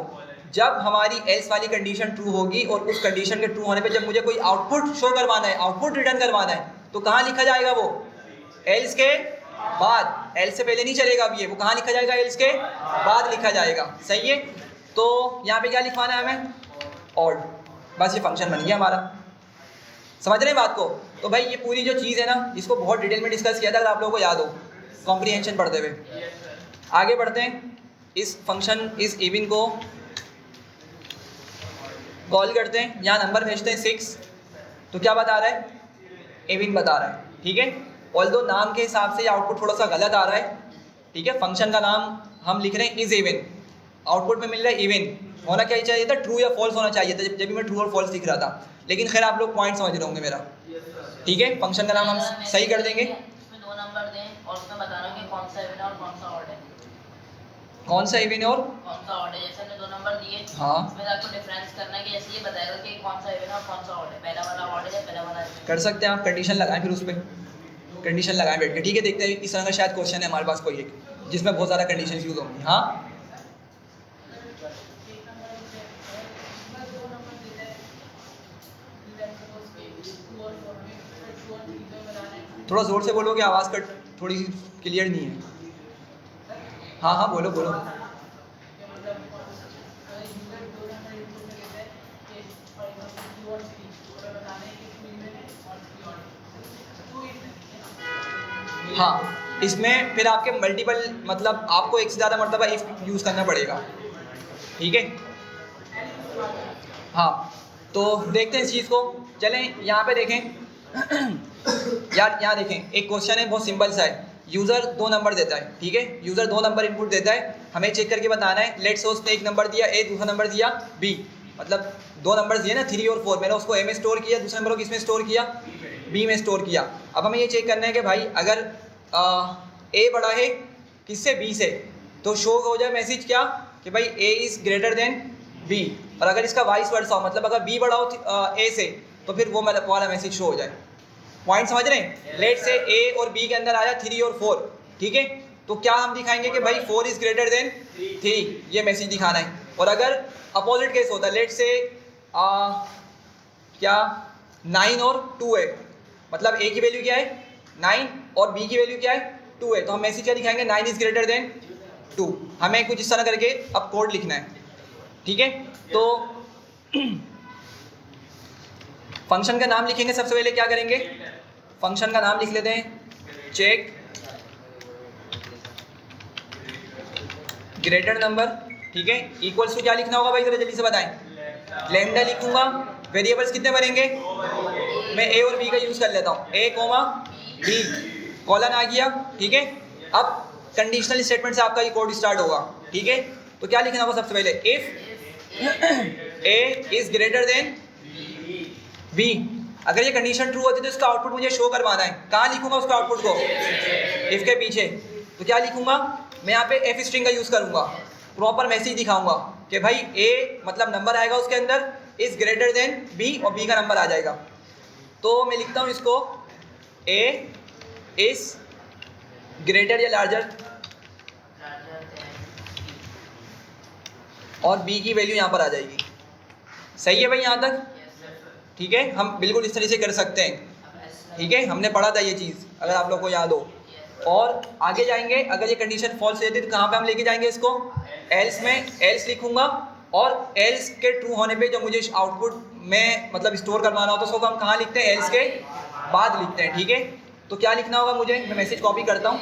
जब हमारी एल्स वाली कंडीशन ट्रू होगी और उस कंडीशन के ट्रू होने पे जब मुझे कोई आउटपुट शो करवाना है, आउटपुट रिटर्न करवाना है, तो कहाँ लिखा जाएगा वो, एल्स के बाद। एल्स से पहले नहीं चलेगा अब ये, वो कहाँ लिखा जाएगा, एल्स के बाद लिखा जाएगा, सही है। तो यहाँ पे क्या लिखवाना है हमें, ऑड, बस ये फंक्शन बन गया हमारा। समझ रहे हैं बात को? तो भाई ये पूरी जो चीज़ है ना, इसको बहुत डिटेल में डिस्कस किया था, अगर आप लोगों को याद हो कॉम्प्रिहेंशन पढ़ते हुए। आगे बढ़ते हैं, इस फंक्शन इस इवन को कॉल करते हैं, यहाँ नंबर भेजते हैं 6, तो क्या बता रहा है, इवन बता रहा है, ठीक है। ऑल्दो नाम के हिसाब से आउटपुट थोड़ा सा गलत आ रहा है, ठीक है। फंक्शन का नाम हम लिख रहे हैं इज इवन, आउटपुट में मिल रहा है इवन, होना क्या चाहिए था, ट्रू या फॉल्स होना चाहिए था जब भी मैं ट्रू और फॉल्स दिख रहा था। लेकिन खैर आप लोग पॉइंट समझ रहे होंगे मेरा, ठीक है। फंक्शन का नाम हम सही कर देंगे। इसमें 2 नंबर दें और उसमें बताना कि कौन सा इवन है और कौन सा ऑड है। कौन सा इवन है और कौन सा ऑड है, जैसे हमने 2 नंबर दिए, हाँ इसमें आपको डिफरेंस करना है कि ऐसे ये बताएगा कि कौन सा इवन है और कौन सा ऑड है, पहला वाला ऑड है या पहला वाला even है। कर सकते हैं आप, कंडीशन लगाएं फिर उस पर, कंडीशन लगाएं बैठ के, ठीक है। देखते हैं इस तरह का शायद क्वेश्चन है हमारे पास कोई एक जिसमें बहुत ज़्यादा कंडीशन यूज होंगी। हाँ थोड़ा ज़ोर से बोलो कि आवाज़ कट थोड़ी सी क्लियर नहीं है। हाँ हाँ बोलो बोलो। हाँ इसमें फिर आपके मल्टीपल मतलब आपको एक से ज़्यादा मरतबा इफ यूज़ करना पड़ेगा, ठीक है। हाँ तो देखते हैं इस चीज़ को। चलें यहाँ पे देखें यार, यहाँ देखें एक क्वेश्चन है बहुत सिंपल सा है। यूज़र 2 नंबर देता है, ठीक है। यूज़र 2 नंबर इनपुट देता है, हमें चेक करके बताना है। लेट्स से उसने एक नंबर दिया ए, दूसरा नंबर दिया बी, मतलब 2 नंबर दिए ना 3 और 4, मैंने उसको ए में स्टोर किया, दूसरे नंबर को किस में स्टोर किया, बी में स्टोर किया। अब हमें ये चेक करना है कि भाई अगर ए बड़ा है किससे, बी से, तो शो हो जाए मैसेज क्या कि भाई A is greater than B. और अगर इसका वाइस वर्सा हो, मतलब अगर बी बड़ा हो ए से, तो फिर वो वाला मैसेज शो हो जाए। पॉइंट समझ रहे हैं। लेट से ए और बी के अंदर आया 3 और 4, ठीक है। तो क्या हम दिखाएंगे कि भाई 4 इज़ ग्रेटर देन 3, ये मैसेज दिखाना है। और अगर अपोजिट केस होता है, लेट से क्या 9 और 2 है, मतलब ए की वैल्यू क्या है 9 और बी की वैल्यू क्या है 2 है, तो हम मैसेज क्या दिखाएंगे 9 इज़ ग्रेटर देन 2। हमें कुछ इस तरह करके अब कोड लिखना है, ठीक है। तो फंक्शन का नाम लिखेंगे। सबसे पहले क्या करेंगे, फंक्शन का नाम लिख लेते हैं चेक ग्रेटर नंबर, ठीक है। इक्वल्स टू क्या लिखना होगा भाई, जरा जल्दी से बताएं। लैम्डा लिखूंगा, वेरिएबल्स कितने बनेंगे, मैं ए और बी का यूज़ कर लेता हूँ, ए कोमा बी, कॉलन आ गया, ठीक है। अब कंडीशनल स्टेटमेंट से आपका ये कोड स्टार्ट होगा, ठीक है। तो क्या लिखना होगा सबसे पहले, if A is greater than B. अगर ये कंडीशन ट्रू होती है तो इसका आउटपुट मुझे शो करवाना है। कहाँ लिखूंगा उसका आउटपुट को, इफ के पीछे। तो क्या लिखूंगा मैं यहाँ पे एफ स्ट्रिंग का यूज़ करूँगा, प्रॉपर मैसेज दिखाऊंगा कि भाई ए मतलब नंबर आएगा उसके अंदर इज़ ग्रेटर देन बी और बी का नंबर आ जाएगा। तो मैं लिखता हूँ इसको ए इज़ ग्रेटर या लार्जर और बी की वैल्यू यहाँ पर आ जाएगी। सही है भाई यहाँ तक, ठीक है। हम बिल्कुल इस तरह से कर सकते हैं, ठीक है। हमने पढ़ा था ये चीज़, अगर आप लोग को याद हो। और आगे जाएंगे, अगर ये कंडीशन फॉल्स रहती है तो कहाँ पे हम लेके जाएंगे इसको, एल्स में एल्स लिखूंगा। और एल्स के ट्रू होने पे जो मुझे आउटपुट में मतलब स्टोर करवाना होता है उसको हम कहाँ लिखते हैं, एल्स के बाद लिखते हैं, ठीक है। तो क्या लिखना होगा मुझे, मैं मैसेज कॉपी करता हूँ।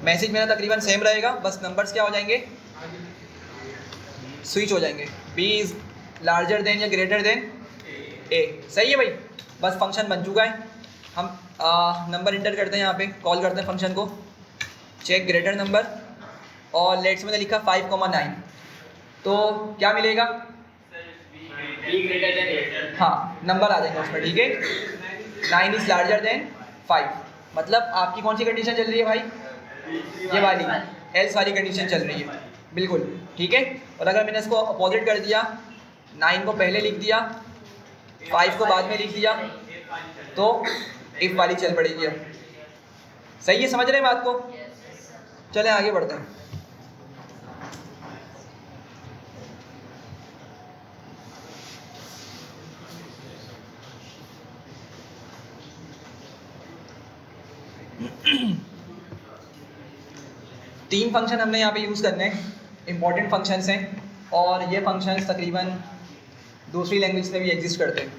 मैसेज मेरा तकरीबन सेम रहेगा, बस नंबर्स क्या हो जाएंगे, स्विच हो जाएंगे। बी इज़ लार्जर देन या ग्रेटर देन ए। सही है भाई, बस फंक्शन बन चुका है। हम नंबर इंटर करते हैं, यहाँ पे कॉल करते हैं फंक्शन को चेक ग्रेटर नंबर, और लेट्स मैंने लिखा 5,9। तो क्या मिलेगा, हाँ नंबर आ जाएगा उसमें, ठीक है। 9 इज़ लार्जर देन 5, मतलब आपकी कौन सी कंडीशन चल रही है भाई, ये वाली एल्स वाली कंडीशन चल रही है, बिल्कुल ठीक है। और अगर मैंने इसको अपोजिट कर दिया, 9 को पहले लिख दिया, 5 को बाद में लिख दिया, तो इफ वाली चल पड़ेगी अब। सही है, समझ रहे हैं बात को। चलें आगे बढ़ते हैं। तीन फंक्शन हमने यहाँ पे यूज़ करने हैं, इंपॉर्टेंट फंक्शंस हैं, और ये फंक्शंस तकरीबन दूसरी लैंग्वेज में भी एग्जिस्ट करते हैं।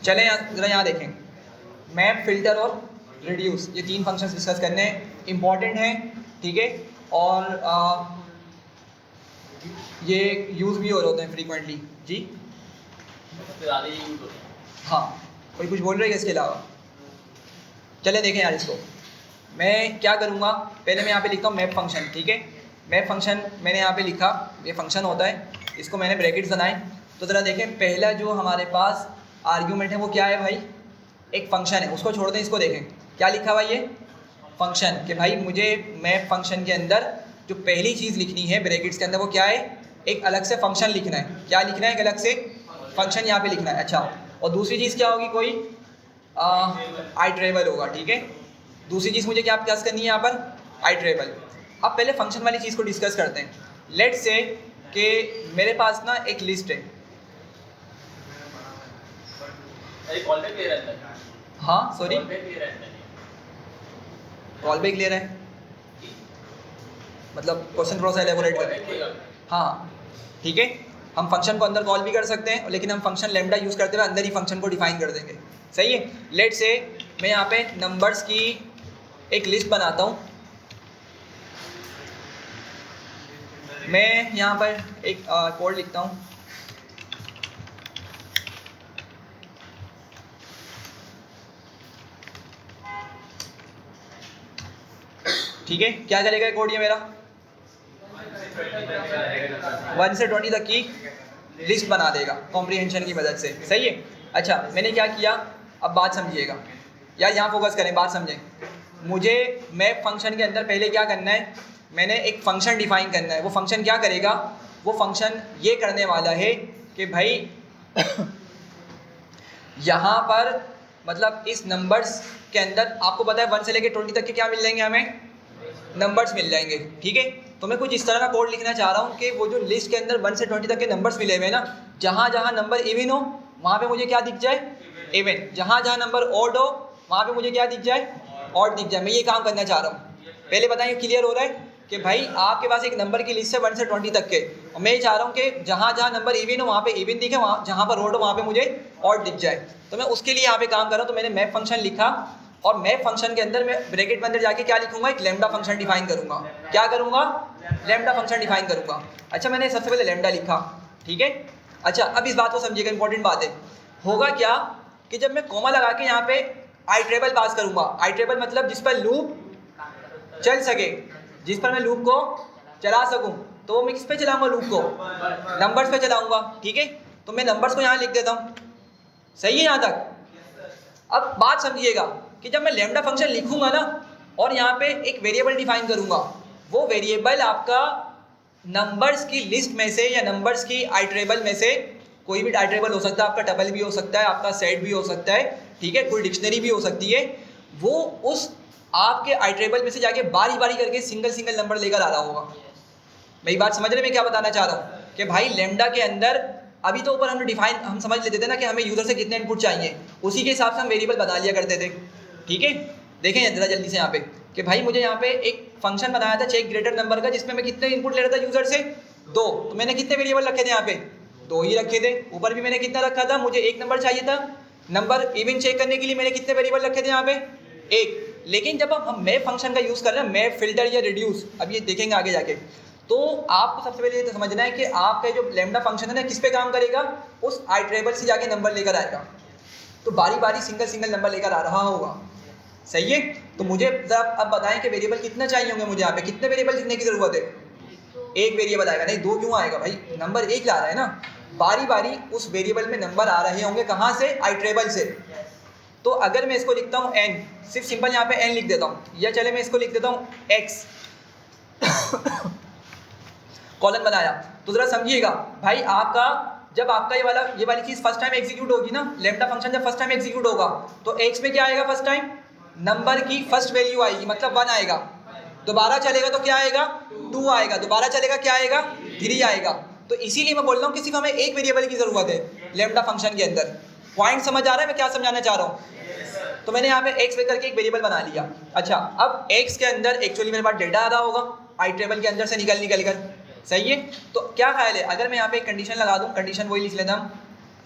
चलें ज़रा यहाँ देखें, मैप, फिल्टर और रिड्यूस, ये तीन फंक्शंस डिस्कस करने हैं, इंपॉर्टेंट हैं, ठीक है। और ये यूज़ भी हो रहे होते हैं फ्रीक्वेंटली जी। उससे ज़्यादा ही यूज़ होता है। हाँ, कोई कुछ बोल रहे हैं इसके अलावा? चले देखें यार इसको। मैं क्या करूँगा, पहले मैं यहाँ पे लिखता हूँ मैप फंक्शन, ठीक है। मैप फंक्शन मैंने यहाँ पे लिखा, ये फंक्शन होता है, इसको मैंने ब्रैकेट्स बनाए। तो ज़रा देखें, पहला जो हमारे पास आर्ग्यूमेंट है वो क्या है भाई, एक फंक्शन है, उसको छोड़ दें, इसको देखें क्या लिखा हुआ ये फंक्शन, कि भाई मुझे मैप फंक्शन के अंदर जो पहली चीज़ लिखनी है ब्रैकेट्स के अंदर वो क्या है, एक अलग से फंक्शन लिखना है। क्या लिखना है, एक अलग से फंक्शन यहाँ पे लिखना है। अच्छा, और दूसरी चीज़ क्या होगी, कोई आइट्रेबल होगा, ठीक है। दूसरी चीज़ मुझे क्या पास करनी है यहाँ पर, आइट्रेबल। अब पहले फंक्शन वाली चीज़ को डिस्कस करते हैं। लेट्स से कि मेरे पास ना एक लिस्ट है। अरे कॉल बैक ले रहा है। हाँ सॉरी, कॉल बैक ले रहा है। कॉल बैक ले रहे हैं मतलब क्वेश्चन थोड़ा सा एलेबोरेट कॉल करें। बैक लेगा। हाँ ठीक है, हम फंक्शन को अंदर कॉल भी कर सकते हैं, लेकिन हम फंक्शन लैम्डा यूज़ करते हुए अंदर ही फंक्शन को डिफाइन कर देंगे, सही है। लेट से मैं यहाँ पे नंबर्स की एक लिस्ट बनाता हूँ। मैं यहाँ पर एक कोड लिखता हूँ, ठीक है। क्या करेगा कोड ये मेरा, 1 से 20 तक की लिस्ट बना देगा कॉम्प्रिहेंशन की मदद से, सही है। अच्छा, मैंने क्या किया, अब बात समझिएगा यार, यहाँ फोकस करें, बात समझें। मुझे मैप फंक्शन के अंदर पहले क्या करना है, मैंने एक फंक्शन डिफाइन करना है। वो फंक्शन क्या करेगा, वो फंक्शन ये करने वाला है कि भाई यहाँ पर मतलब इस नंबर्स के अंदर आपको पता है 1 से लेकर 20 तक के क्या मिल जाएंगे, हमें नंबर्स मिल जाएंगे, ठीक है। तो मैं कुछ इस तरह का कोड लिखना चाह रहा हूँ कि वो जो लिस्ट के अंदर 1 से 20 तक के नंबर्स मिले हुए हैं ना, जहाँ जहाँ नंबर इवन हो वहाँ पे मुझे क्या दिख जाए, इवन। जहाँ जहाँ नंबर ऑड हो वहाँ पे मुझे क्या दिख जाए, ऑड दिख जाए। मैं ये काम करना चाह रहा हूँ। पहले बताइए क्लियर हो रहा है कि भाई आपके पास एक नंबर की लिस्ट है 1 से 20 तक के, और मैं ये चाह रहा हूँ कि जहाँ जहाँ नंबर इवन हो वहाँ पे इवन दिखे, वहाँ जहाँ पर ऑड हो वहाँ पे मुझे ऑड दिख जाए। तो मैं उसके लिए यहाँ पे काम कर रहा हूँ। तो मैंने मैप फंक्शन लिखा, और मैप फंक्शन के अंदर मैं ब्रैकेट में अंदर जाके क्या लिखूंगा, एक लैम्डा फंक्शन डिफाइन करूंगा। क्या करूंगा, लैम्डा फंक्शन डिफाइन करूंगा। अच्छा, मैंने सबसे पहले लैम्डा लिखा, ठीक है। अच्छा, अब इस बात को समझिएगा, इंपॉर्टेंट बात है। होगा क्या कि जब मैं कॉमा लगा के यहाँ पे आइट्रेबल पास करूंगा, आइट्रेबल मतलब जिस पर लूप चल सके, जिस पर मैं लूप को चला सकूं, तो मैं किस पे चलाऊंगा लूप को, नंबर्स पे चलाऊंगा, ठीक है। तो मैं नंबर्स को यहाँ लिख देता हूँ, सही है यहाँ तक। अब बात समझिएगा कि जब मैं लैम्डा फंक्शन लिखूंगा ना, और यहाँ पे एक वेरिएबल डिफाइन करूंगा, वो वेरिएबल आपका नंबर्स की लिस्ट में से या नंबर्स की आइट्रेबल में से कोई भी आइट्रेबल हो सकता है, आपका टबल भी हो सकता है, आपका सेट भी हो सकता है, ठीक है, कोई डिक्शनरी भी हो सकती है। वो उस आपके आइट्रेबल में से जाके बारी बारी करके सिंगल सिंगल नंबर लेकर आ रहा होगा। मेरी बात समझ रहे, मैं क्या बताना चाह रहा हूँ कि भाई लैम्डा के अंदर अभी तो ऊपर हम समझ लेते थे ना कि हमें यूज़र से कितने इनपुट चाहिए, उसी के हिसाब से हम वेरिएबल बना लिया करते थे, ठीक है। देखें जरा जल्दी से यहाँ पे कि भाई मुझे यहाँ पे एक फंक्शन बनाया था चेक ग्रेटर नंबर का, जिसमें मैं कितने इनपुट ले रहा था यूज़र से, 2। तो मैंने कितने वेरिएबल रखे थे यहाँ पे, 2 ही रखे थे। ऊपर भी मैंने कितना रखा था, मुझे 1 नंबर चाहिए था, नंबर इवन चेक करने के लिए मैंने कितने वेरिएबल रखे थे यहाँ पे, 1। लेकिन जब हम मैप फंक्शन का यूज़ कर रहे हैं, मैप फिल्टर या रिड्यूस, अब ये देखेंगे आगे जाके, तो आपको सबसे पहले ये तो समझना है कि आपका जो लैम्डा फंक्शन है ना, किस पे काम करेगा, उस आइट्रेबल से जाके नंबर लेकर आएगा। तो बारी बारी सिंगल सिंगल नंबर लेकर आ रहा होगा, सही है। तो मुझे अब बताएं कि वेरिएबल कितने चाहिए होंगे मुझे, यहाँ पे कितने वेरिएबल लिखने की ज़रूरत है, 1 वेरिएबल आएगा, नहीं 2 क्यों आएगा भाई, नंबर 1 ला रहा है ना। बारी बारी उस वेरिएबल में नंबर आ रहे होंगे, कहाँ से, आइट्रेबल से। तो अगर मैं इसको लिखता हूँ n, सिर्फ सिंपल यहाँ पे n लिख देता हूँ, या चले मैं इसको लिख देता हूँ x कॉलन बनाया। तो जरा समझिएगा भाई, आपका जब आपका ये वाली चीज़ फर्स्ट टाइम एग्जीक्यूट होगी ना, लैम्डा फंक्शन जब फर्स्ट टाइम एग्जीक्यूट होगा, तो x में क्या आएगा, फर्स्ट टाइम नंबर की फर्स्ट वैल्यू आएगी, मतलब 1 आएगा। दोबारा चलेगा तो क्या आएगा, 2 आएगा। दोबारा चलेगा क्या आएगा, 3 आएगा। तो इसीलिए मैं बोल रहा हूँ कि सिर्फ हमें एक वेरिएबल की ज़रूरत है लैम्डा फंक्शन के अंदर। पॉइंट समझ आ रहा है मैं क्या समझाना चाह रहा हूँ। तो मैंने यहाँ पे x करके एक वेरिएबल बना लिया। अच्छा, अब x के अंदर एक्चुअली मेरे पास डेटा आ रहा होगा आइट्रेबल के अंदर से निकल कर, सही है। तो क्या ख्याल है, अगर मैं यहाँ पे एक कंडीशन लगा दूँ, कंडीशन वही लिख लेता हूँ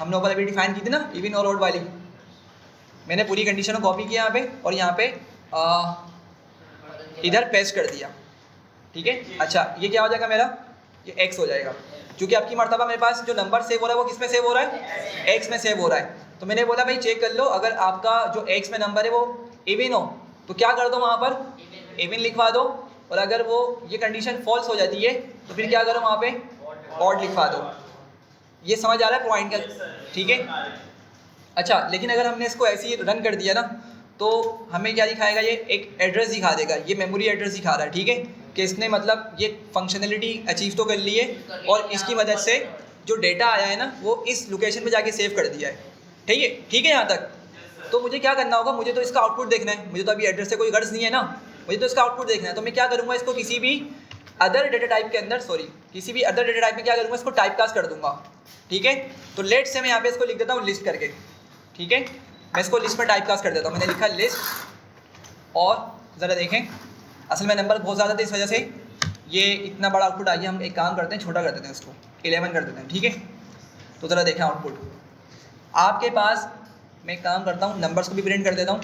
हमने ऊपर अभी डिफाइन की थी ना, इवन और ऑड वाली। मैंने पूरी कंडीशन को कॉपी किया यहाँ पे, और यहाँ पे इधर पेस्ट कर दिया, ठीक है। अच्छा, ये क्या हो जाएगा मेरा, ये x हो जाएगा, क्योंकि आपकी मर्तबा मेरे पास जो नंबर सेव हो रहा है वो किस में सेव हो रहा है, x में सेव हो रहा है। तो मैंने बोला भाई चेक कर लो, अगर आपका जो x में नंबर है वो इवन हो तो क्या कर दो, वहाँ पर इवन लिखवा दो, और अगर वो ये कंडीशन फॉल्स हो जाती है तो फिर क्या करो, वहाँ पे ऑड लिखवा दो। ये समझ आ रहा है पॉइंट का? ठीक है। अच्छा, लेकिन अगर हमने इसको ऐसे ही रन कर दिया ना तो हमें क्या दिखाएगा, ये एक एड्रेस दिखा देगा, ये मेमोरी एड्रेस दिखा रहा है। ठीक है, कि इसने मतलब ये फंक्शनलिटी अचीव तो कर ली है और इसकी मदद से जो डेटा आया है ना वो इस लोकेशन पे जाके सेव कर दिया है। ठीक है यहाँ तक। तो मुझे क्या करना होगा, मुझे तो इसका आउटपुट देखना है, मुझे तो अभी एड्रेस से कोई गर्ज नहीं है ना, मुझे तो इसका आउटपुट देखना है। तो मैं क्या करूँगा, इसको किसी भी अदर डेटा टाइप के अंदर, किसी भी अदर डेटा टाइप में क्या करूँगा, इसको टाइप कास्ट कर दूंगा। ठीक है, तो लेट से मैं यहाँ पे इसको लिख देता हूँ लिस्ट करके। ठीक है, मैं इसको लिस्ट में टाइप कास्ट कर देता हूँ। मैंने लिखा लिस्ट, और ज़रा देखें, असल में नंबर बहुत ज़्यादा थे इस वजह से ये इतना बड़ा आउटपुट आ गया। हम एक काम करते हैं, छोटा कर देते हैं, इसको 11 कर देते हैं। ठीक है, तो ज़रा देखें आउटपुट आपके पास। मैं एक काम करता हूँ, नंबर्स को भी प्रिंट कर देता हूँ।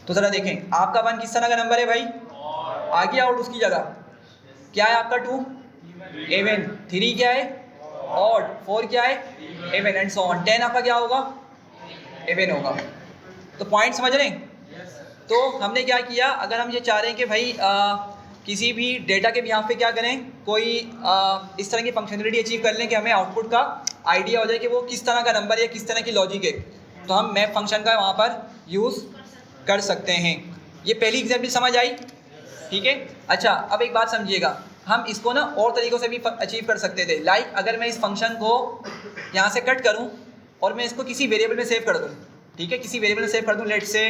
तो ज़रा देखें, आपका 1 किस तरह का नंबर है भाई, आ गया आउट उसकी जगह। क्या है आपका 2 इवन, 3 क्या है ऑड, 4 क्या है इवन, एंड सो ऑन। 10 आपका क्या होगा, इवन होगा। तो पॉइंट समझ रहे हैं? तो हमने क्या किया, अगर हम ये चाह रहे हैं कि भाई किसी भी डेटा के यहाँ पे क्या करें, कोई इस तरह की फंक्शनलिटी अचीव कर लें कि हमें आउटपुट का आइडिया हो जाए कि वो किस तरह का नंबर है, किस तरह की लॉजिक है, तो हम मैप फंक्शन का वहाँ पर यूज़ कर सकते हैं। ये पहली एग्जाम्पल समझ आई? ठीक है। अच्छा, अब एक बात समझिएगा, हम इसको ना और तरीक़ों से भी अचीव कर सकते थे। लाइक अगर मैं इस फंक्शन को यहाँ से कट करूँ और मैं इसको किसी वेरिएबल में सेव कर दूँ। ठीक है, किसी वेरिएबल में सेव कर दूँ, लेट से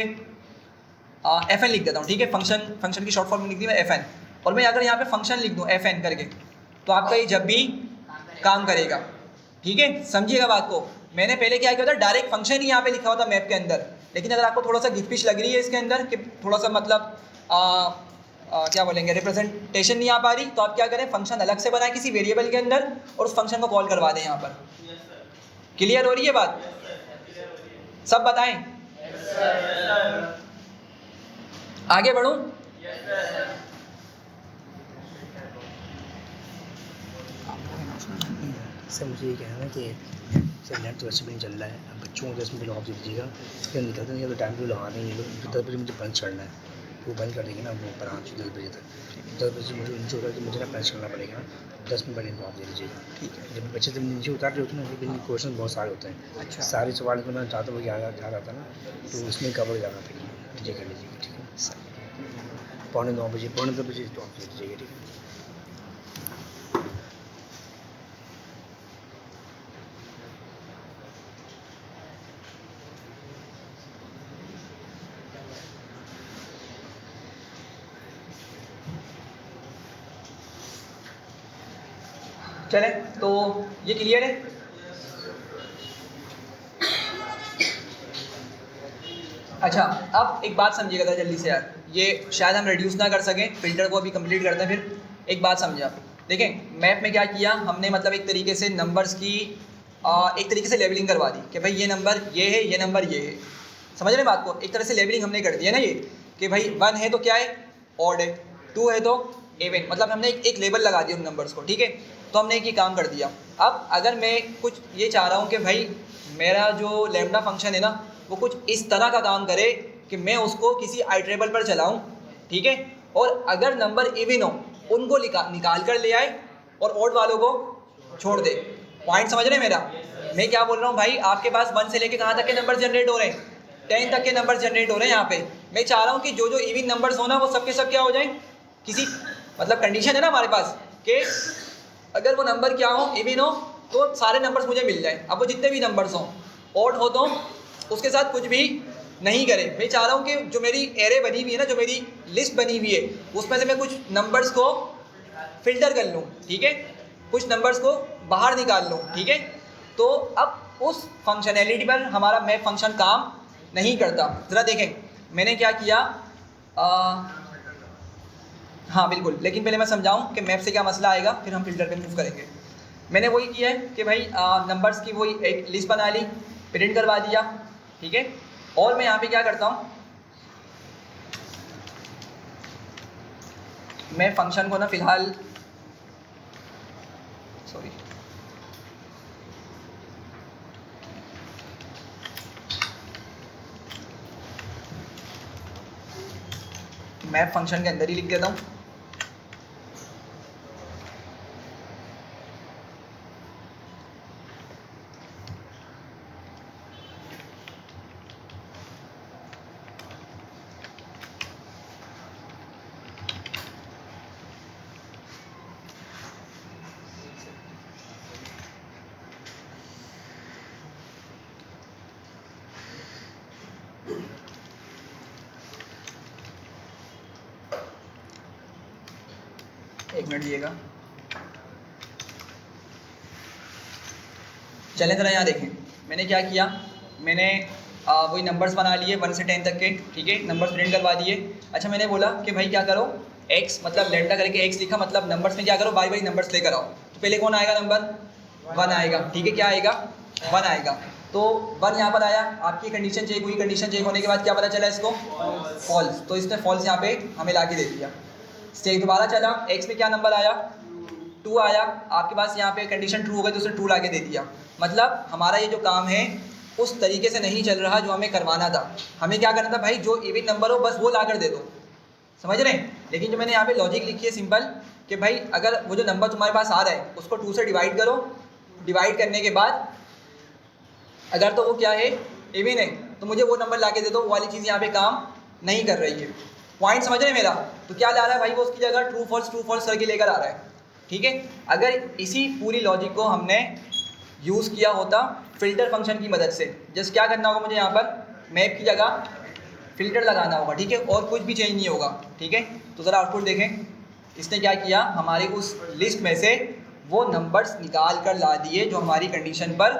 fn लिख देता हूँ। ठीक है, फंक्शन की शॉर्ट फॉर्म लिख दी मैं fn, और मैं अगर यहाँ पे फंक्शन लिख दूँ fn करके, तो आपका ये जब भी काम करेगा। ठीक है, समझिएगा बात को। मैंने पहले क्या किया था, डायरेक्ट फंक्शन ही यहाँ पे लिखा हुआ था मैप के अंदर, लेकिन अगर आपको थोड़ा सा घिचपिच लग रही है इसके अंदर कि थोड़ा सा मतलब क्या बोलेंगे, रिप्रेजेंटेशन नहीं आ पा रही, तो आप क्या करें, फंक्शन अलग से बनाएं किसी वेरिएबल के अंदर और उस फंक्शन को कॉल करवा दें यहाँ पर। क्लियर हो रही है बात? सब बताएं, आगे बढ़ूं? सर मुझे ये कहना है कि सर नेट तो वैसे भी नहीं चल रहा है, अब बच्चों को 10 मिनट ऑफ दे दीजिएगा, फिर निकलते नहीं तो टाइम भी लगा देंगे ये लोग। 10 बजे मुझे बंद चढ़ना है, वो बंद कर देंगे ना वो 10 बजे तक। 10 बजे मुझे नीचे उतर के मुझे ना पैसे करना पड़ेगा, 10 मिनट पहले इनको ऑफ दे दीजिएगा। ठीक है, जब बच्चे जब नीचे उतार रहे होते हैं ना, फिर क्वेश्चन बहुत सारे होते हैं। अच्छा, सारे सवाल को मैं चाहता हूँ कि आ जाता ना, तो उसमें कवर जाना था, नीचे कर लीजिएगा। ठीक है सर, 9:15 बजे 9:15 बजे तो ऑफ दे दीजिएगा। ठीक है, चले, तो ये क्लियर है? अच्छा, अब एक बात समझिएगा जरा जल्दी से यार, ये शायद हम रिड्यूस ना कर सकें, फिल्टर को अभी कंप्लीट करते हैं। फिर एक बात समझिए आप, देखें मैप में क्या किया हमने, मतलब एक तरीके से नंबर्स की एक तरीके से लेबलिंग करवा दी कि भाई ये नंबर ये है, ये नंबर ये है। समझ रहे हैं बात को? एक तरह से लेबलिंग हमने कर दी है ना, ये कि भाई 1 है तो क्या है, ऑड है, 2 है तो इवन, मतलब हमने एक लेबल लगा दिया उन नंबर्स को। ठीक है, तो हमने एक ये काम कर दिया। अब अगर मैं कुछ ये चाह रहा हूँ कि भाई मेरा जो लैम्डा फंक्शन है ना वो कुछ इस तरह का काम करे कि मैं उसको किसी आइट्रेबल पर चलाऊँ। ठीक है, और अगर नंबर इवन हो उनको निकाल कर ले आए और ऑड वालों को छोड़ दे। पॉइंट समझ रहे हैं मेरा? मैं क्या बोल रहा हूँ भाई, आपके पास 1 से लेके कहाँ तक के नंबर जनरेट हो रहे हैं, 10 तक के नंबर जनरेट हो रहे हैं यहाँ पे। मैं चाह रहा हूँ कि जो जो इवन नंबर्स हो ना वो सब के सब क्या हो जाएं, किसी मतलब कंडीशन है ना हमारे पास कि अगर वो नंबर क्या हो, इवन हो, तो सारे नंबर्स मुझे मिल जाएं। अब वो जितने भी नंबर्स हों, ऑड हो तो उसके साथ कुछ भी नहीं करें। मैं चाह रहा हूँ कि जो मेरी एरे बनी हुई है ना, जो मेरी लिस्ट बनी हुई है, उसमें से मैं कुछ नंबर्स को फिल्टर कर लूँ। ठीक है, कुछ नंबर्स को बाहर निकाल लूँ। ठीक है, तो अब उस फंक्शनैलिटी पर हमारा मैप फंक्शन काम नहीं करता। ज़रा देखें मैंने क्या किया, हाँ बिल्कुल, लेकिन पहले मैं समझाऊं कि मैप से क्या मसला आएगा, फिर हम फिल्टर पे मूव करेंगे। मैंने वही किया है कि भाई नंबर्स की वही एक लिस्ट बना ली, प्रिंट करवा दिया। ठीक है, और मैं यहाँ पे क्या करता हूँ, मैं फंक्शन को ना फ़िलहाल सॉरी मैप फंक्शन के अंदर ही लिख देता हूँ। एक मिनट दिएगा। चलें ज़रा यहाँ देखें, मैंने क्या किया, मैंने वही नंबर्स बना लिए 1 से 10 तक के, ठीक है, नंबर्स प्रिंट करवा दिए। अच्छा मैंने बोला कि भाई क्या करो, x मतलब लेटा करके x लिखा, मतलब नंबर्स में क्या करो, बारी बारी नंबर्स लेकर आओ। तो पहले कौन आएगा, नंबर 1 आएगा, ठीक है, क्या आएगा 1 आएगा। तो 1 यहाँ पर आया, आपकी कंडीशन चेक हुई, कंडीशन चेक होने के बाद क्या पता चला इसको, फॉल्स, तो इसने फॉल्स यहाँ पे हमें ला के दे दिया। स्टेज दोबारा चला, x में क्या नंबर आया, 2 आया, आपके पास यहाँ पे कंडीशन ट्रू हो गई तो उसने 2 ला के दे दिया। मतलब हमारा ये जो काम है उस तरीके से नहीं चल रहा जो हमें करवाना था। हमें क्या करना था भाई, जो इवन नंबर हो बस वो ला कर दे दो, समझ रहे हैं। लेकिन जो मैंने यहाँ पे लॉजिक लिखी है सिंपल, कि भाई अगर वो जो नंबर तुम्हारे पास आ रहा है उसको 2 से डिवाइड करो, डिवाइड करने के बाद अगर तो वो क्या है, इवन है, तो मुझे वो नंबर ला के दे दो। वो वाली चीज़ यहाँ पे काम नहीं कर रही है। पॉइंट समझ रहे हैं मेरा। तो क्या ला रहा है भाई, वो उसकी जगह ट्रू फॉल्स करके लेकर आ रहा है, ठीक है। अगर इसी पूरी लॉजिक को हमने यूज़ किया होता फ़िल्टर फंक्शन की मदद से, जस्ट क्या करना होगा मुझे यहाँ पर मैप की जगह फ़िल्टर लगाना होगा, ठीक है, और कुछ भी चेंज नहीं होगा, ठीक है। तो ज़रा आउटपुट देखें, इसने क्या किया, हमारी उस लिस्ट में से वो नंबर्स निकाल कर ला दिए जो हमारी कंडीशन पर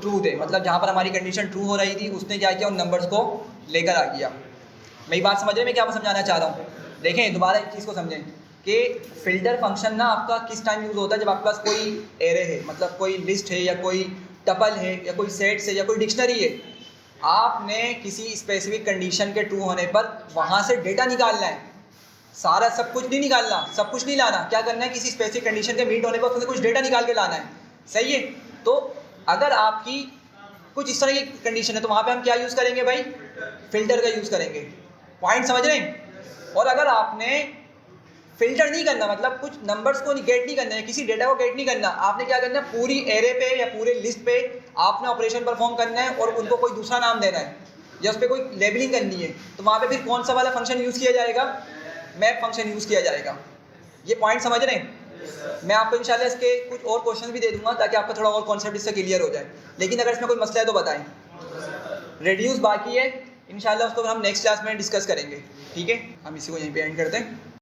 ट्रू थे। मतलब जहाँ पर हमारी कंडीशन ट्रू हो रही थी उसने क्या किया, उन नंबर्स को लेकर आ गया। मेरी बात समझ रहे हैं मैं क्या समझाना चाह रहा हूँ। देखें दोबारा एक चीज़ को समझें कि फ़िल्टर फंक्शन ना आपका किस टाइम यूज़ होता है, जब आपके पास कोई एरे है, मतलब कोई लिस्ट है या कोई टपल है या कोई सेट्स है या कोई डिक्शनरी है। आपने किसी स्पेसिफिक कंडीशन के ट्रू होने पर वहाँ से डेटा निकालना है, सारा सब कुछ नहीं निकालना, सब कुछ नहीं लाना। क्या करना है, किसी स्पेसिफिक कंडीशन के मीट होने पर उसमें कुछ डेटा निकाल के लाना है, सही है। तो अगर आपकी कुछ इस तरह की कंडीशन है तो वहाँ पे हम क्या यूज़ करेंगे भाई, फ़िल्टर का यूज़ करेंगे। पॉइंट समझ रहे हैं। और अगर आपने फ़िल्टर नहीं करना, मतलब कुछ नंबर्स को गेट नहीं करना है, किसी डेटा को गेट नहीं करना, आपने क्या करना है, पूरी एरे पे या पूरे लिस्ट पे आपने ऑपरेशन परफॉर्म करना है और उनको कोई दूसरा नाम देना है या उस पर कोई लेबलिंग करनी है। तो वहाँ पे फिर कौन सा वाला फंक्शन यूज़ किया जाएगा, मैप फंक्शन यूज़ किया जाएगा। ये पॉइंट समझ रहे हैं। मैं आपको इंशाल्लाह इसके कुछ और क्वेश्चन भी दे दूंगा ताकि आपका थोड़ा और कॉन्सेप्ट इससे क्लियर हो जाए। लेकिन अगर इसमें कोई मसला है तो बताएं। रेड्यूस बाकी है, इंशाल्लाह उसको हम नेक्स्ट क्लास में डिस्कस करेंगे, ठीक है। हम इसी को यहीं पे एंड करते हैं।